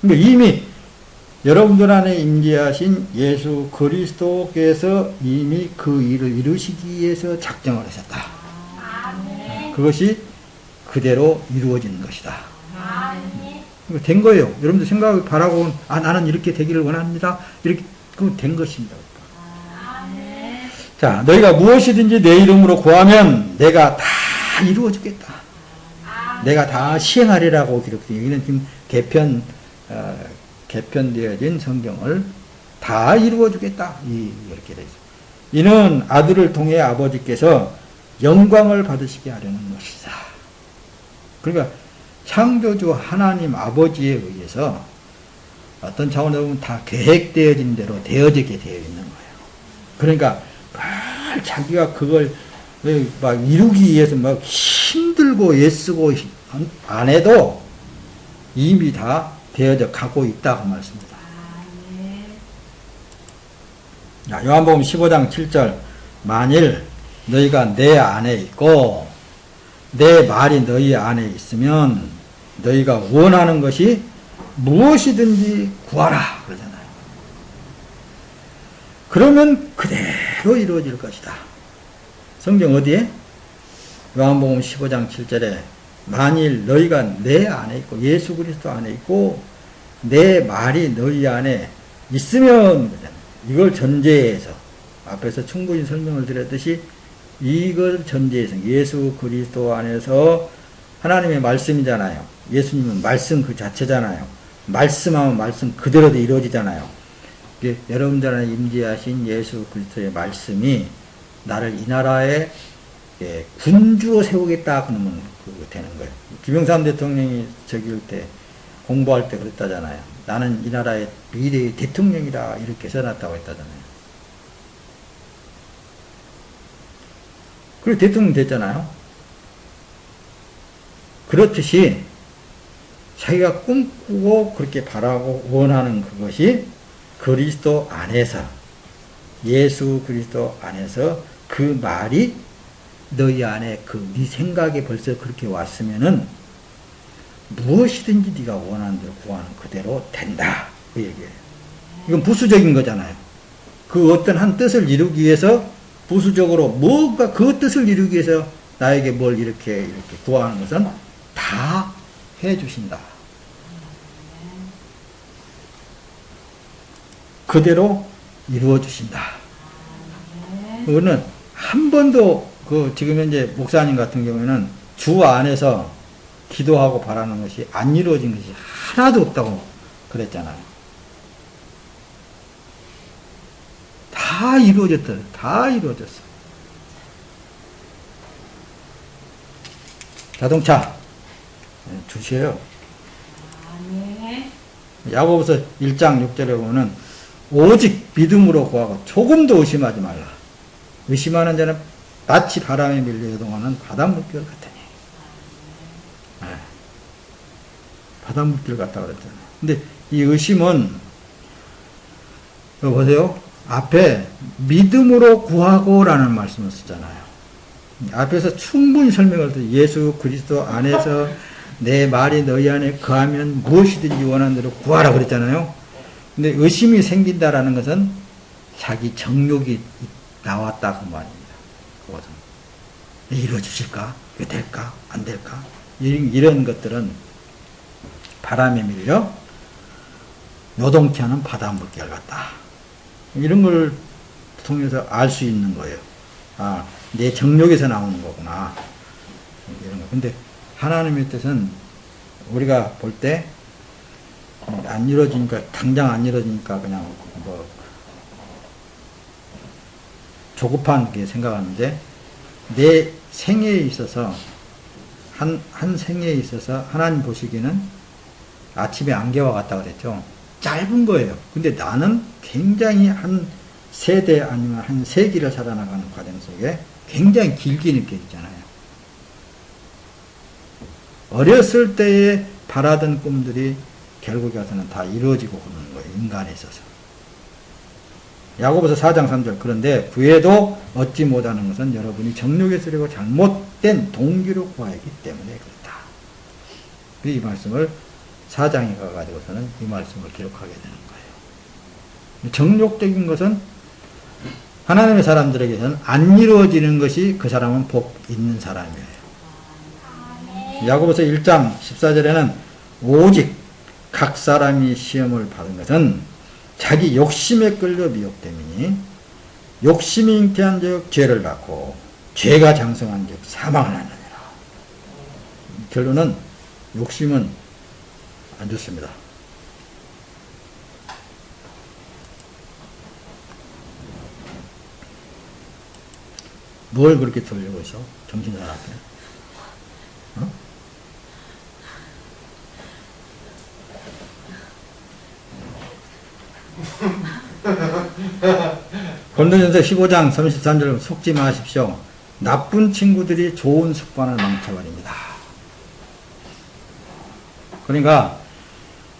그러니까 이미 여러분들 안에 임재하신 예수 그리스도께서 이미 그 일을 이루시기 위해서 작정을 하셨다. 그것이 그대로 이루어지는 것이다. 된 거예요. 여러분들 생각을 바라고 나는 이렇게 되기를 원합니다. 이렇게 그건 된 것입니다. 자, 너희가 무엇이든지 내 이름으로 구하면 내가 다 이루어 주겠다. 내가 다 시행하리라고 기록되어 여기는 지금 개편되어진 성경을 다 이루어 주겠다. 이렇게 되어 있습니다. 이는 아들을 통해 아버지께서 영광을 받으시게 하려는 것이다. 그러니까 창조주 하나님 아버지에 의해서 어떤 차원에서 보면 다 계획되어진 대로 되어지게 되어 있는 거예요. 그러니까 막 자기가 그걸 막 이루기 위해서 막 힘들고 애쓰고 안 해도 이미 다 되어져 가고 있다고 말씀입니다. 요한복음 15장 7절 만일 너희가 내 안에 있고 내 말이 너희 안에 있으면 너희가 원하는 것이 무엇이든지 구하라 그러잖아요. 그러면 그대로 이루어질 것이다. 성경 어디에? 요한복음 15장 7절에 만일 너희가 내 안에 있고 예수 그리스도 안에 있고 내 말이 너희 안에 있으면, 이걸 전제해서 앞에서 충분히 설명을 드렸듯이 이걸 전제해서 예수 그리스도 안에서 하나님의 말씀이잖아요. 예수님은 말씀 그 자체잖아요. 말씀하면 말씀 그대로도 이루어지잖아요. 여러분들 안에 임재하신 예수 그리스도의 말씀이 나를 이 나라에 군주로 세우겠다 그러면 그거 되는 거예요. 김영삼 대통령이 저기일 때 공부할 때 그랬다잖아요. 나는 이 나라의 미래의 대통령이다 이렇게 써놨다고 했다잖아요. 그리고 대통령 됐잖아요. 그렇듯이 자기가 꿈꾸고 그렇게 바라고 원하는 그것이 그리스도 안에서, 예수 그리스도 안에서 그 말이 너희 안에 네 생각에 벌써 그렇게 왔으면은 무엇이든지 네가 원하는 대로 구하는 그대로 된다. 그 얘기예요. 이건 부수적인 거잖아요. 그 어떤 한 뜻을 이루기 위해서 부수적으로 뭔가 그 뜻을 이루기 위해서 나에게 뭘 이렇게 구하는 것은 다 해주신다. 그대로 이루어 주신다. 그거는 한 번도 지금 현재 목사님 같은 경우에는 주 안에서 기도하고 바라는 것이 안 이루어진 것이 하나도 없다고 그랬잖아요. 다 이루어졌다. 다 이루어졌어. 자동차 주셔요. 야고보서 1장 6절에 보면은 오직 믿음으로 구하고 조금도 의심하지 말라. 의심하는 자는 마치 바람에 밀려 요동하는 바닷물결 같으니. 바닷물결 같다 그랬잖아요. 근데 이 의심은 보세요. 앞에 믿음으로 구하고 라는 말씀을 쓰잖아요. 앞에서 충분히 설명을 드려. 예수 그리스도 안에서 내 말이 너희 안에 거하면 무엇이든지 원하는 대로 구하라 그랬잖아요. 근데 의심이 생긴다라는 것은 자기 정욕이 나왔다 그 말입니다. 그것은 이루어 주실까? 이게 될까? 안 될까? 이런 것들은 바람에 밀려 요동치 않은 바닷물결 같다. 이런 걸 통해서 알 수 있는 거예요. 아, 내 정욕에서 나오는 거구나. 이런 거. 근데 하나님의 뜻은 우리가 볼 때 안 이루어지니까, 당장 안 이루어지니까 그냥 조급한 게 생각하는데, 내 생애에 있어서 한 생애에 있어서 하나님 보시기에는 아침에 안개와 같다 그랬죠. 짧은 거예요. 근데 나는 굉장히 한 세대 아니면 한 세기를 살아나가는 과정 속에 굉장히 길게 느껴지잖아요. 어렸을 때에 바라던 꿈들이 결국에 와서는 다 이루어지고 그러는 거예요. 인간에 있어서. 야고보서 4장 3절. 그런데 구해도 얻지 못하는 것은 여러분이 정욕에 쓰려고 잘못된 동기로 구하였기 때문에 그렇다. 이 말씀을 4장에 가가지고서는 이 말씀을 기록하게 되는 거예요. 정욕적인 것은 하나님의 사람들에게서는 안 이루어지는 것이 그 사람은 복 있는 사람이에요. 야고보서 1장 14절에는 오직 각 사람이 시험을 받은 것은 자기 욕심에 끌려 미혹됨이니 욕심이 잉태한 즉 죄를 받고 죄가 장성한 즉 사망을 하느니라. 결론은 욕심은 안 좋습니다. 뭘 그렇게 돌리고 있어? 정신사납게. 어? 고린도전서 15장 33절 속지 마십시오. 나쁜 친구들이 좋은 습관을 망쳐버립니다. 그러니까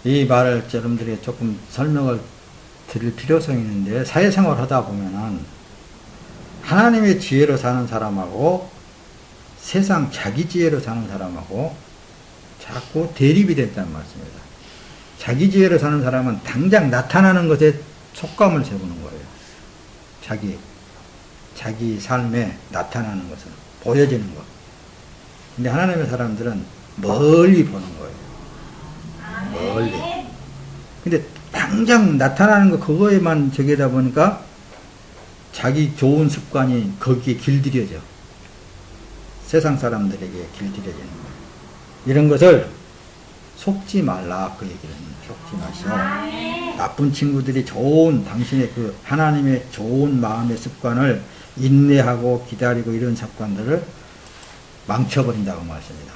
이 말을 여러분들이 조금 설명을 드릴 필요성이 있는데, 사회생활 하다 보면은 하나님의 지혜로 사는 사람하고 세상 자기 지혜로 사는 사람하고 자꾸 대립이 됐다는 말씀입니다. 자기 지혜로 사는 사람은 당장 나타나는 것에 촉감을 세우는 거예요. 자기 삶에 나타나는 것은, 보여지는 것. 근데 하나님의 사람들은 멀리 보는 거예요. 멀리. 근데 당장 나타나는 거 그거에만 저기다 보니까 자기 좋은 습관이 거기에 길들여져. 세상 사람들에게 길들여지는 거예요. 이런 것을 속지 말라 그 얘기는 속지 마시오. 나쁜 친구들이 좋은 당신의 그 하나님의 좋은 마음의 습관을 인내하고 기다리고 이런 습관들을 망쳐버린다고 말씀입니다.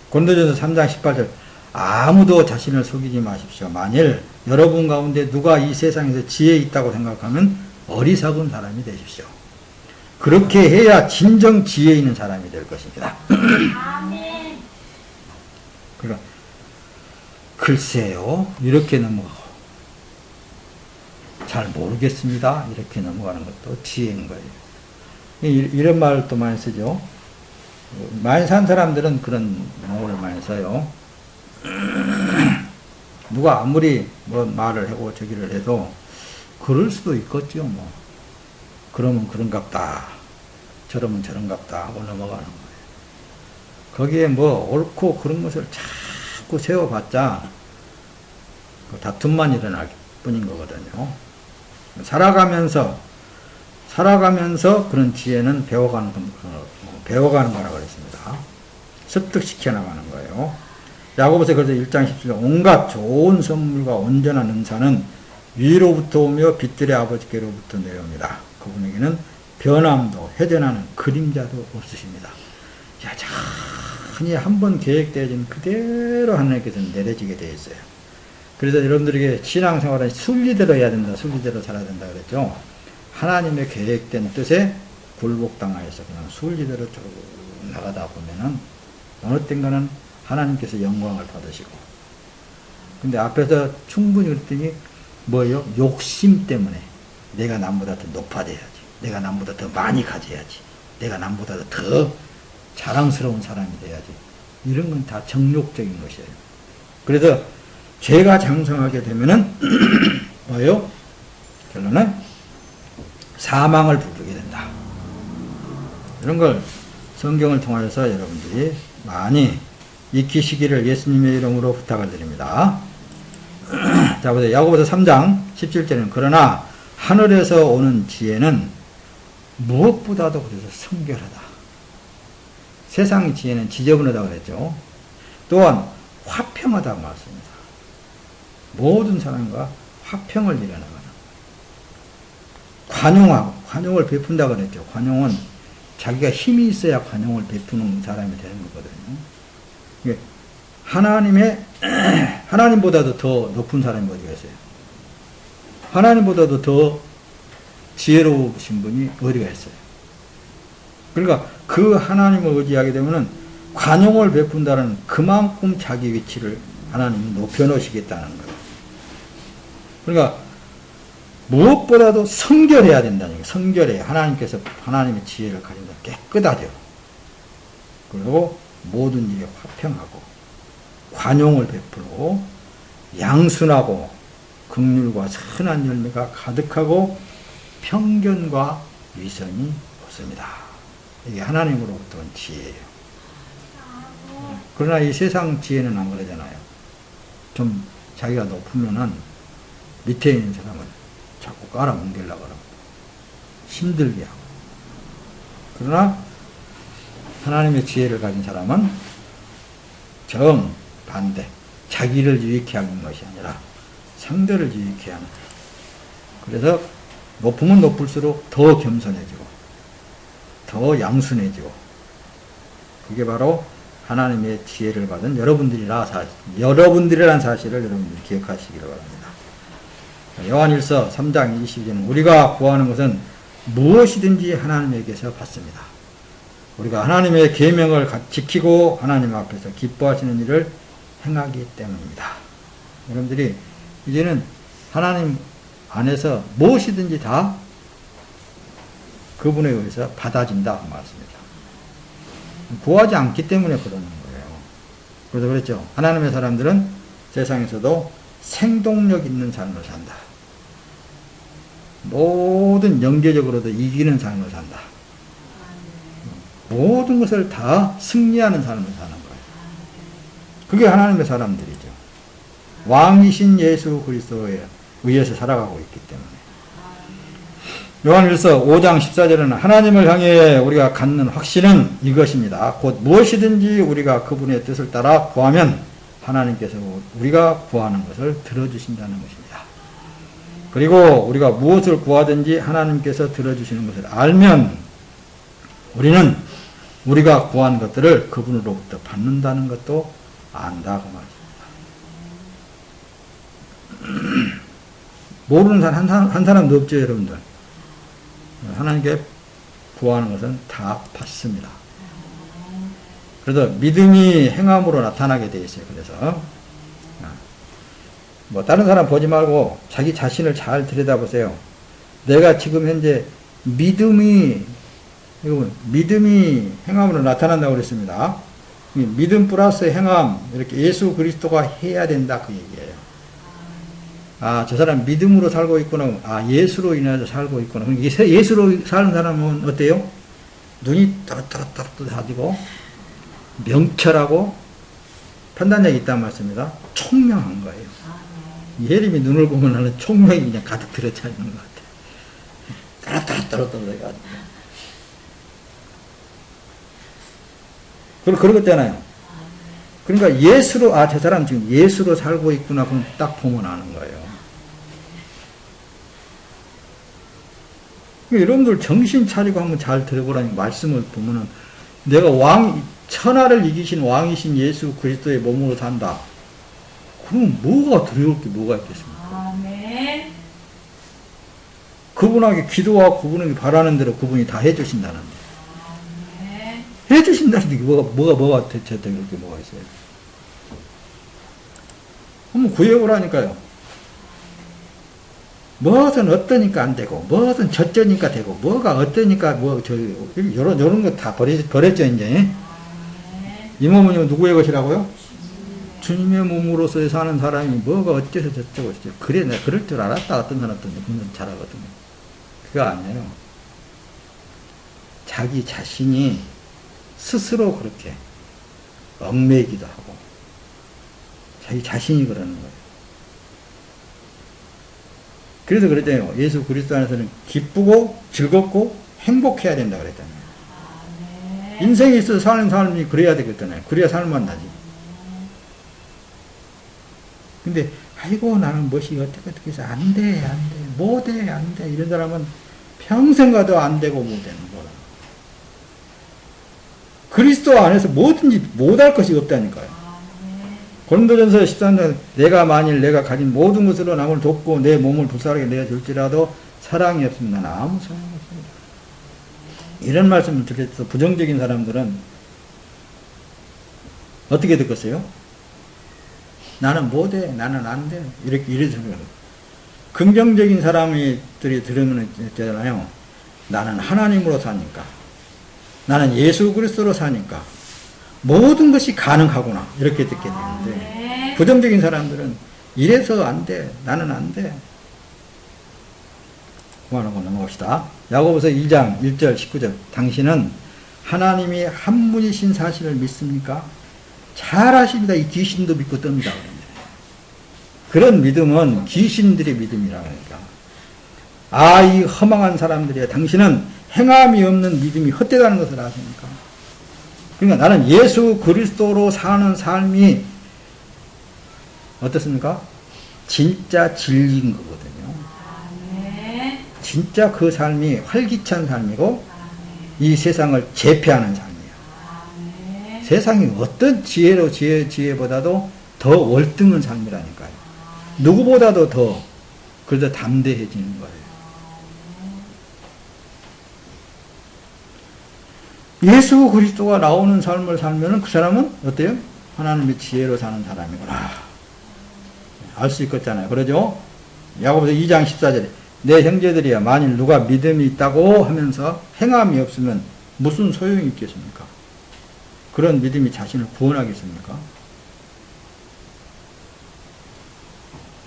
고린도전서 3장 18절 아무도 자신을 속이지 마십시오. 만일 여러분 가운데 누가 이 세상에서 지혜 있다고 생각하면 어리석은 사람이 되십시오. 그렇게 해야 진정 지혜 있는 사람이 될 것입니다. 그러니까 글쎄요 이렇게 넘어가고 잘 모르겠습니다 이렇게 넘어가는 것도 지혜인 거예요. 이런 말을 또 많이 쓰죠. 많이 산 사람들은 그런 용어를 많이 써요. 누가 아무리 뭐 말을 하고 저기를 해도 그럴 수도 있겠죠. 뭐 그러면 그런갑다 저러면 저런갑다 하고 넘어가는 거예요. 거기에 뭐 옳고 그런 것을 자꾸 세워봤자 다툼만 일어날 뿐인 거거든요. 살아가면서 그런 지혜는 배워가는 거라고 그랬습니다. 습득시켜 나가는 거예요. 야고보서 그래서 1장 17절 온갖 좋은 선물과 온전한 은사는 위로부터 오며 빛들의 아버지께로부터 내려옵니다. 그분에게는 변함도 회전하는 그림자도 없으십니다. 야, 찬히 한번 계획되어진 그대로 하나님께서 내려지게 되어 있어요. 그래서 여러분들에게 신앙생활은 순리대로 해야 된다, 순리대로 살아야 된다 그랬죠. 하나님의 계획된 뜻에 굴복당하여서 그냥 순리대로 쭉 나가다 보면은 어느 땐가는 하나님께서 영광을 받으시고, 근데 앞에서 충분히 그랬더니 뭐예요? 욕심 때문에 내가 남보다 더 높아져야지, 내가 남보다 더 많이 가져야지, 내가 남보다 더 자랑스러운 사람이 돼야지, 이런 건 다 정욕적인 것이에요. 그래서 죄가 장성하게 되면은 뭐예요? 결론은 사망을 부르게 된다. 이런 걸 성경을 통하여서 여러분들이 많이 익히시기를 예수님의 이름으로 부탁을 드립니다. 자, 보세요. 야고보서 3장 17절에는 그러나 하늘에서 오는 지혜는 무엇보다도 그래서 성결하다. 세상의 지혜는 지저분하다고 그랬죠. 또한 화평하다고 말씀합니다. 모든 사람과 화평을 일어나가는, 관용을 베푼다고 그랬죠. 관용은 자기가 힘이 있어야 관용을 베푸는 사람이 되는 거거든요. 하나님보다도 더 높은 사람이 어디가 있어요? 하나님보다도 더 지혜로우신 분이 어디가 있어요? 그러니까 그 하나님을 의지하게 되면은 관용을 베푼다는 그만큼 자기 위치를 하나님이 높여놓으시겠다는 거예요. 그러니까 무엇보다도 성결해야 된다는 얘기예요. 성결해야 하나님께서 하나님의 지혜를 가진다. 깨끗하죠. 그리고 모든 일에 화평하고 관용을 베풀고 양순하고 긍휼과 선한 열매가 가득하고 편견과 위선이 없습니다. 이게 하나님으로부터 온 지혜예요. 그러나 이 세상 지혜는 안 그러잖아요. 좀 자기가 높으면은 밑에 있는 사람을 자꾸 깔아뭉개려고 하고 힘들게 하고. 그러나 하나님의 지혜를 가진 사람은 정반대, 자기를 유익해 하는 것이 아니라 상대를 유익해 하는. 그래서 높으면 높을수록 더 겸손해지고 더 양순해지고, 그게 바로 하나님의 지혜를 받은 여러분들이라는 사실을 여러분들이 기억하시기를 바랍니다. 요한일서 3장 22절은 우리가 구하는 것은 무엇이든지 하나님에게서 받습니다. 우리가 하나님의 계명을 지키고 하나님 앞에서 기뻐하시는 일을 행하기 때문입니다. 여러분들이 이제는 하나님 안에서 무엇이든지 다 그분에 의해서 받아진다고 말씀입니다. 구하지 않기 때문에 그러는 거예요. 그래서 그랬죠. 하나님의 사람들은 세상에서도 생동력 있는 삶을 산다. 모든 영계적으로도 이기는 삶을 산다. 모든 것을 다 승리하는 삶을 사는 거예요. 그게 하나님의 사람들이죠. 왕이신 예수 그리스도에 의해서 살아가고 있기 때문에. 요한일서 5장 14절에는 하나님을 향해 우리가 갖는 확신은 이것입니다. 곧 무엇이든지 우리가 그분의 뜻을 따라 구하면 하나님께서 우리가 구하는 것을 들어주신다는 것입니다. 그리고 우리가 무엇을 구하든지 하나님께서 들어주시는 것을 알면 우리는 우리가 구한 것들을 그분으로부터 받는다는 것도 안다고 말입니다. 모르는 사람 한 사람도 없죠, 여러분들. 하나님께 구하는 것은 다 받습니다. 그래서 믿음이 행함으로 나타나게 되어 있어요. 그래서 뭐 다른 사람 보지 말고 자기 자신을 잘 들여다보세요. 내가 지금 현재 믿음이 행함으로 나타난다고 그랬습니다. 믿음 플러스 행함, 이렇게 예수 그리스도가 해야 된다, 그 얘기예요. 아, 저 사람 믿음으로 살고 있구나. 아, 예수로 인해서 살고 있구나. 예수로 사는 사람은 어때요? 눈이 또렷또렷또렷하고 명철하고 판단력이 있단 말씀입니다. 총명한 거예요. 예림이 눈을 보면 나는 총명이 그냥 가득 들어차 있는 것 같아요. 또렷또렷또렷해가지고. 그러겠잖아요. 그러니까 예수로, 아, 저 사람 지금 예수로 살고 있구나. 그럼 딱 보면 아는 거예요. 여러분들 정신 차리고 한번 잘 들어보라는 말씀을 보면은 내가 천하를 이기신 왕이신 예수 그리스도의 몸으로 산다. 그럼 뭐가 두려울 게 뭐가 있겠습니까? 아멘. 그분에게 기도하고 그분에게 바라는 대로 그분이 다 해주신다는데. 아멘. 해주신다는데 뭐가 대체 될 게 뭐가 있어요? 한번 구해보라니까요. 무엇은 어떠니까 안 되고, 무엇은 저쩌니까 되고, 뭐가 어떠니까, 요런 거 다 버렸죠, 이제. 이 몸은 누구의 것이라고요? 주님의 몸으로서 사는 사람이 뭐가 어째서 저쩌고, 그래, 내가 그럴 줄 알았다. 어떤 사람들은 그건 잘하거든요. 그거 아니에요. 자기 자신이 스스로 그렇게 얽매이기도 하고, 자기 자신이 그러는 거예요. 그래서 그랬잖아요. 예수 그리스도 안에서는 기쁘고 즐겁고 행복해야 된다 그랬잖아요. 인생에 있어서 사는 삶이 그래야 되겠잖아요. 그래야 삶만 나지. 근데 아이고 나는 무엇이 어떻게 해서 안 돼. 못해. 이런 사람은 평생 가도 안 되고 못 되는 거라. 그리스도 안에서 뭐든지 못할 것이 없다니까요. 고린도전서 13장 내가 만일 내가 가진 모든 것으로 남을 돕고 내 몸을 불사르게 내어줄지라도 사랑이 없으면 난 아무 소용이 없습니다. 이런 말씀을 들려서 부정적인 사람들은 어떻게 듣겠어요? 나는 못해, 나는 안 돼. 이래서 긍정적인 사람들이 들으면 있잖아요. 나는 하나님으로 사니까, 나는 예수 그리스도로 사니까 모든 것이 가능하구나 이렇게 듣게 되는데, 부정적인 사람들은 이래서 안 돼, 나는 안 돼. 그만하고 넘어갑시다. 야고보서 2장 1절 19절 당신은 하나님이 한 분이신 사실을 믿습니까? 잘 아십니다. 이 귀신도 믿고 뜹니다. 그런 믿음은 귀신들의 믿음이라 그러니까. 아, 이 허망한 사람들이야. 당신은 행함이 없는 믿음이 헛되다는 것을 아십니까? 그러니까 나는 예수 그리스도로 사는 삶이 어떻습니까? 진짜 진리인 거거든요. 진짜 그 삶이 활기찬 삶이고 이 세상을 제패하는 삶이에요. 세상이 어떤 지혜보다도 더 월등한 삶이라니까요. 누구보다도 더 그래서 담대해지는 거예요. 예수 그리스도가 나오는 삶을 살면은 그 사람은 어때요? 하나님의 지혜로 사는 사람이구나. 알 수 있겠잖아요. 그러죠? 야고보서 2장 14절에 내 형제들이야 만일 누가 믿음이 있다고 하면서 행함이 없으면 무슨 소용이 있겠습니까? 그런 믿음이 자신을 구원하겠습니까?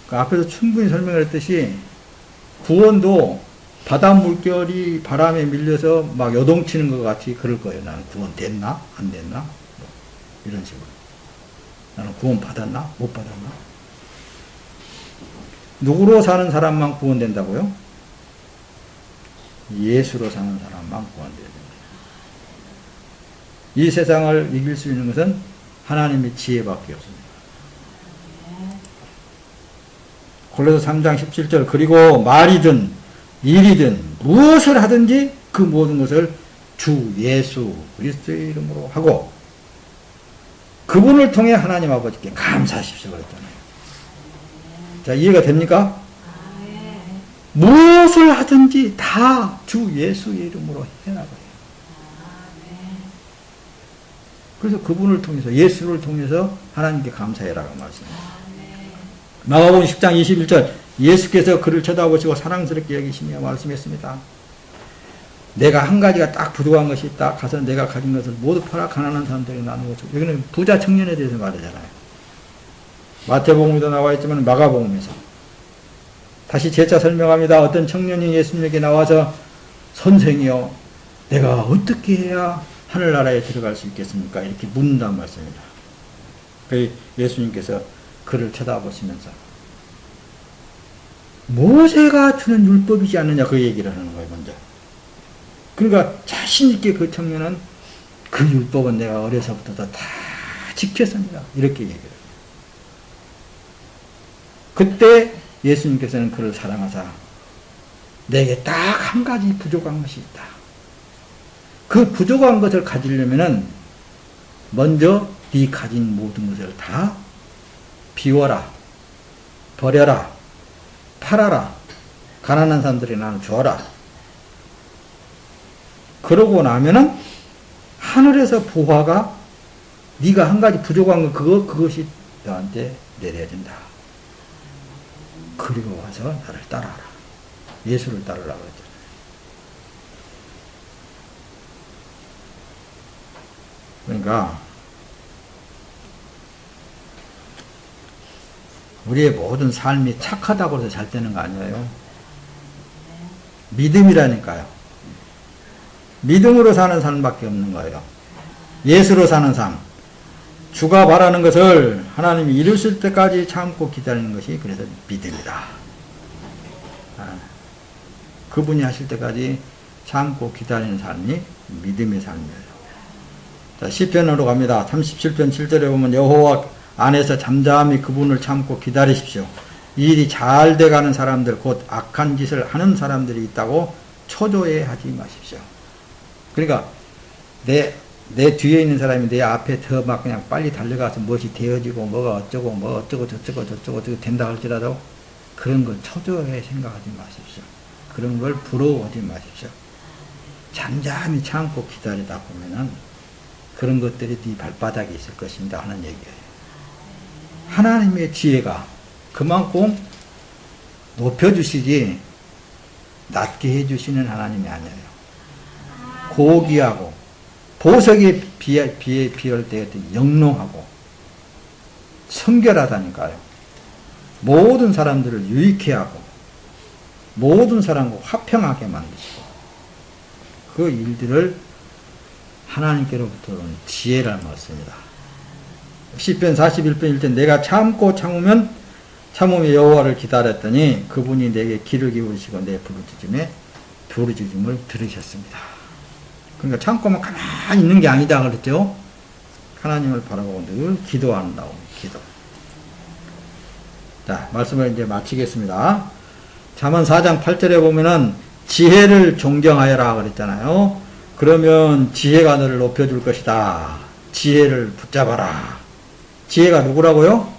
그 앞에서 충분히 설명을 했듯이 구원도 바다 물결이 바람에 밀려서 막 요동치는 것 같이 그럴 거예요. 나는 구원 됐나? 안 됐나? 뭐 이런 식으로. 나는 구원 받았나? 못 받았나? 누구로 사는 사람만 구원된다고요? 예수로 사는 사람만 구원돼야 됩니다. 이 세상을 이길 수 있는 것은 하나님의 지혜밖에 없습니다. 골로새 3장 17절 그리고 말이든 일이든 무엇을 하든지 그 모든 것을 주 예수 그리스도의 이름으로 하고 그분을 통해 하나님 아버지께 감사하십시오 그랬잖아요. 자, 이해가 됩니까? 무엇을 하든지 다 주 예수의 이름으로 해나가요. 그래서 그분을 통해서 예수를 통해서 하나님께 감사해라고 말씀합니다. 마가복음 10장 21절 예수께서 그를 쳐다보시고 사랑스럽게 여기시며 말씀했습니다. 내가 한 가지가 딱 부족한 것이 있다. 가서 내가 가진 것을 모두 팔아 가난한 사람들에게 나누고 줘. 여기는 부자 청년에 대해서 말하잖아요. 마태복음에도 나와 있지만 마가복음에서 다시 재차 설명합니다. 어떤 청년이 예수님에게 나와서 선생이여 내가 어떻게 해야 하늘나라에 들어갈 수 있겠습니까? 이렇게 묻는다는 말씀입니다. 그 예수님께서 그를 쳐다보시면서 모세가 주는 율법이지 않느냐 그 얘기를 하는 거예요. 먼저. 그러니까 자신 있게 그 청년은 그 율법은 내가 어려서부터 다 지켰습니다. 이렇게 얘기를 해요. 그때 예수님께서는 그를 사랑하사 내게 딱 한 가지 부족한 것이 있다. 그 부족한 것을 가지려면은 먼저 네 가진 모든 것을 다 비워라, 버려라, 팔아라, 가난한 사람들에게 나는 주어라. 그러고 나면은 하늘에서 보화가 네가 한 가지 부족한 거 그것이 너한테 내려진다. 그리고 와서 나를 따라하라. 예수를 따르라고 했잖아요. 그러니까 우리의 모든 삶이 착하다고 해서 잘 되는 거 아니에요. 믿음이라니까요. 믿음으로 사는 삶밖에 없는 거예요. 예수로 사는 삶. 주가 바라는 것을 하나님이 이루실 때까지 참고 기다리는 것이 그래서 믿음이다. 그분이 하실 때까지 참고 기다리는 삶이 믿음의 삶이에요. 자, 시편으로 갑니다. 37편 7절에 보면 여호와 안에서 잠잠히 그분을 참고 기다리십시오. 이 일이 잘 돼가는 사람들 곧 악한 짓을 하는 사람들이 있다고 초조해하지 마십시오. 그러니까 내 뒤에 있는 사람이 내 앞에 더 막 그냥 빨리 달려가서 무엇이 되어지고 뭐가 어쩌고 뭐 어쩌고 저쩌고 된다 할지라도 그런 걸 초조해 생각하지 마십시오. 그런 걸 부러워하지 마십시오. 잠잠히 참고 기다리다 보면은 그런 것들이 네 발바닥에 있을 것입니다 하는 얘기예요. 하나님의 지혜가 그만큼 높여주시지 낮게 해주시는 하나님이 아니에요. 고귀하고 보석에 비할 때 영롱하고 성결하다니까요. 모든 사람들을 유익해 하고 모든 사람과 화평하게 만드시고 그 일들을 하나님께로부터 온 지혜라는 말씀입니다. 시편 41편 1절 내가 참고 참으며 여호와를 기다렸더니 그분이 내게 귀를 기울이시고 내 부르짖음을 들으셨습니다. 그러니까 참고만 가만히 있는 게 아니다 그랬죠. 하나님을 바라보고 늘 기도한다고. 기도. 자, 말씀을 이제 마치겠습니다. 잠언 4장 8절에 보면은 지혜를 존경하여라 그랬잖아요. 그러면 지혜가 너를 높여줄 것이다. 지혜를 붙잡아라. 지혜가 누구라고요?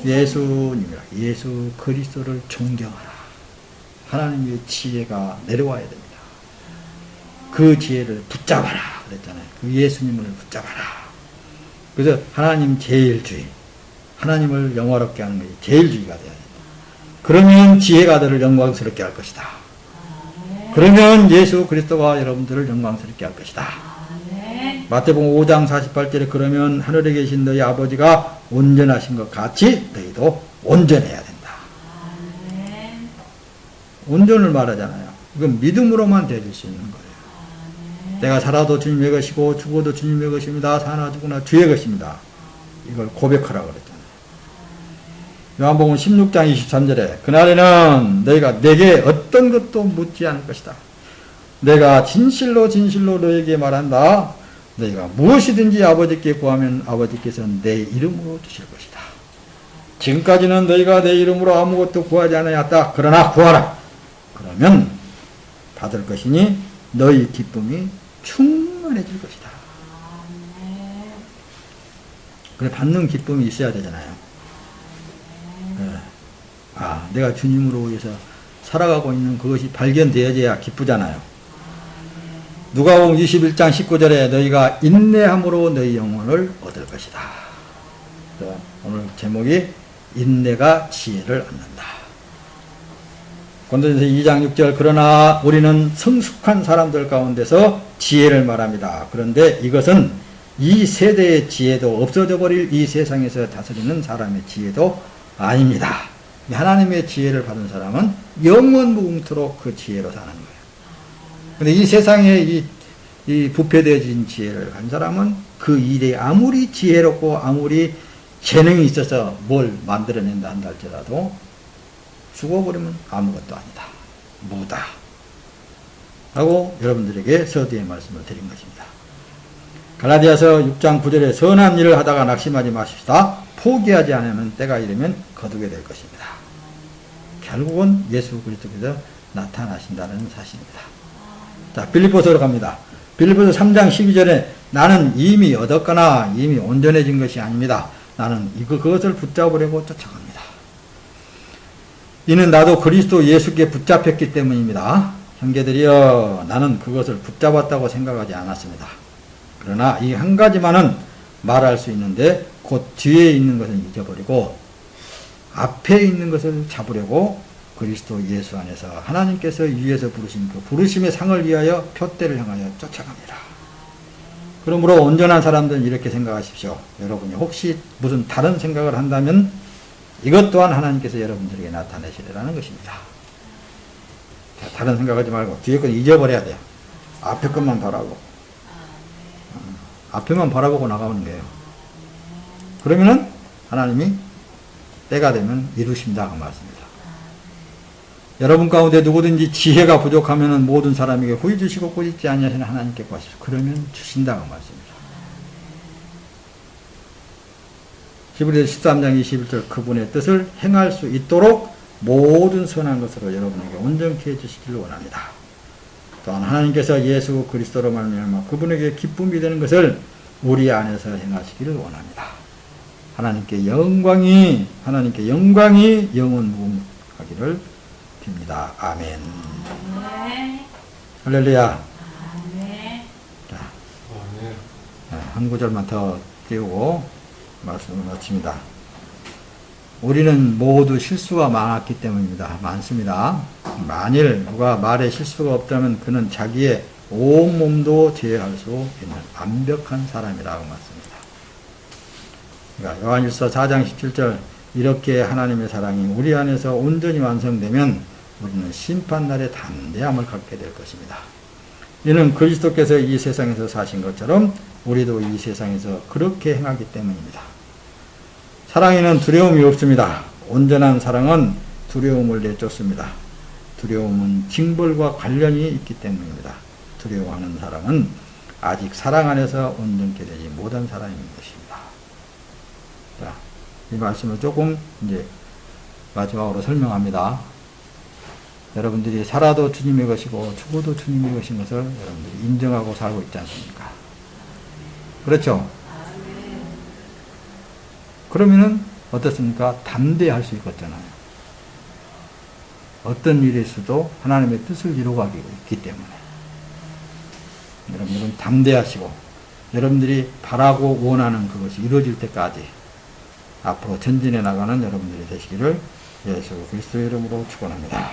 예수님이라. 예수 그리스도를 존경하라. 하나님의 지혜가 내려와야 됩니다. 그 지혜를 붙잡아라 그랬잖아요. 그 예수님을 붙잡아라. 그래서 하나님 제일주의, 하나님을 영화롭게 하는 것이 제일주의가 돼야 됩니다. 그러면 지혜가 너를 영광스럽게 할 것이다. 그러면 예수 그리스도가 여러분들을 영광스럽게 할 것이다. 마태복음 5장 48절에 그러면 하늘에 계신 너희 아버지가 온전하신 것 같이 너희도 온전해야 된다. 온전을 말하잖아요. 이건 믿음으로만 되어질 수 있는 거예요. 내가 살아도 주님의 것이고 죽어도 주님의 것입니다. 사나 죽으나 주의 것입니다. 이걸 고백하라고 그랬잖아요. 요한복음 16장 23절에 그날에는 너희가 내게 어떤 것도 묻지 않을 것이다. 내가 진실로 진실로 너희에게 말한다. 너희가 무엇이든지 아버지께 구하면 아버지께서 내 이름으로 주실 것이다. 지금까지는 너희가 내 이름으로 아무것도 구하지 않았다. 그러나 구하라. 그러면 받을 것이니 너희 기쁨이 충만해질 것이다. 그래, 받는 기쁨이 있어야 되잖아요. 내가 주님으로 위해서 살아가고 있는 그것이 발견되어져야 기쁘잖아요. 누가복음 21장 19절에 너희가 인내함으로 너희 영혼을 얻을 것이다. 오늘 제목이 인내가 지혜를 얻는다. 고린도전서 2장 6절 그러나 우리는 성숙한 사람들 가운데서 지혜를 말합니다. 그런데 이것은 이 세대의 지혜도 없어져 버릴 이 세상에서 다스리는 사람의 지혜도 아닙니다. 하나님의 지혜를 받은 사람은 영원 무궁토록 그 지혜로 사는 거예요. 근데 이 세상에 이 부패되어진 지혜를 간 사람은 그 일이 아무리 지혜롭고 아무리 재능이 있어서 뭘 만들어낸다 한다 할지라도 죽어버리면 아무것도 아니다. 무다. 라고 여러분들에게 서두에 말씀을 드린 것입니다. 갈라디아서 6장 9절에 선한 일을 하다가 낙심하지 마십시다. 포기하지 않으면 때가 이르면 거두게 될 것입니다. 결국은 예수 그리스도께서 나타나신다는 사실입니다. 자, 빌립보서로 갑니다. 빌립보서 3장 12절에 나는 이미 얻었거나 이미 온전해진 것이 아닙니다. 나는 그것을 붙잡으려고 쫓아갑니다. 이는 나도 그리스도 예수께 붙잡혔기 때문입니다. 형제들이여 나는 그것을 붙잡았다고 생각하지 않았습니다. 그러나 이 한 가지만은 말할 수 있는데 곧 뒤에 있는 것은 잊어버리고 앞에 있는 것을 잡으려고 그리스도 예수 안에서 하나님께서 위에서 부르신 그 부르심의 상을 위하여 표대를 향하여 쫓아갑니다. 그러므로 온전한 사람들은 이렇게 생각하십시오. 여러분이 혹시 무슨 다른 생각을 한다면 이것 또한 하나님께서 여러분들에게 나타내시리라는 것입니다. 자, 다른 생각하지 말고 뒤에 건 잊어버려야 돼요. 앞에 것만 바라고 앞에만 바라보고 나가는 거예요. 그러면은 하나님이 때가 되면 이루신다 그 말씀입니다. 여러분 가운데 누구든지 지혜가 부족하면 모든 사람에게 후히 주시고 꾸짖지 아니하시는 하나님께 구하십시오. 그러면 주신다 그 말씀입니다. 히브리서 13장 21절 그분의 뜻을 행할 수 있도록 모든 선한 것으로 여러분에게 온전케 해주시기를 원합니다. 또한 하나님께서 예수 그리스도로 말미암아 그분에게 기쁨이 되는 것을 우리 안에서 행하시기를 원합니다. 하나님께 영광이 영원 무궁하기를 빕니다. 아멘. 할렐루야. 자, 한 구절만 더 띄우고 말씀을 마칩니다. 우리는 모두 실수가 많았기 때문입니다. 많습니다. 만일 누가 말에 실수가 없다면 그는 자기의 온몸도 제어할 수 있는 완벽한 사람이라고 말씀입니다. 그러니까 요한일서 4장 17절 이렇게 하나님의 사랑이 우리 안에서 온전히 완성되면 우리는 심판날에 담대함을 갖게 될 것입니다. 이는 그리스도께서 이 세상에서 사신 것처럼 우리도 이 세상에서 그렇게 행하기 때문입니다. 사랑에는 두려움이 없습니다. 온전한 사랑은 두려움을 내쫓습니다. 두려움은 징벌과 관련이 있기 때문입니다. 두려워하는 사람은 아직 사랑 안에서 온전케 되지 못한 사람인 것입니다. 자, 이 말씀을 조금 이제 마지막으로 설명합니다. 여러분들이 살아도 주님의 것이고 죽어도 주님의 것인 것을 여러분들이 인정하고 살고 있지 않습니까? 그렇죠? 그러면은 어떻습니까? 담대할 수 있겠잖아요. 어떤 일이 있어도 하나님의 뜻을 이루어가기 있기 때문에 여러분들은 담대하시고 여러분들이 바라고 원하는 그것이 이루어질 때까지 앞으로 전진해 나가는 여러분들이 되시기를 예수 그리스도의 이름으로 축원합니다.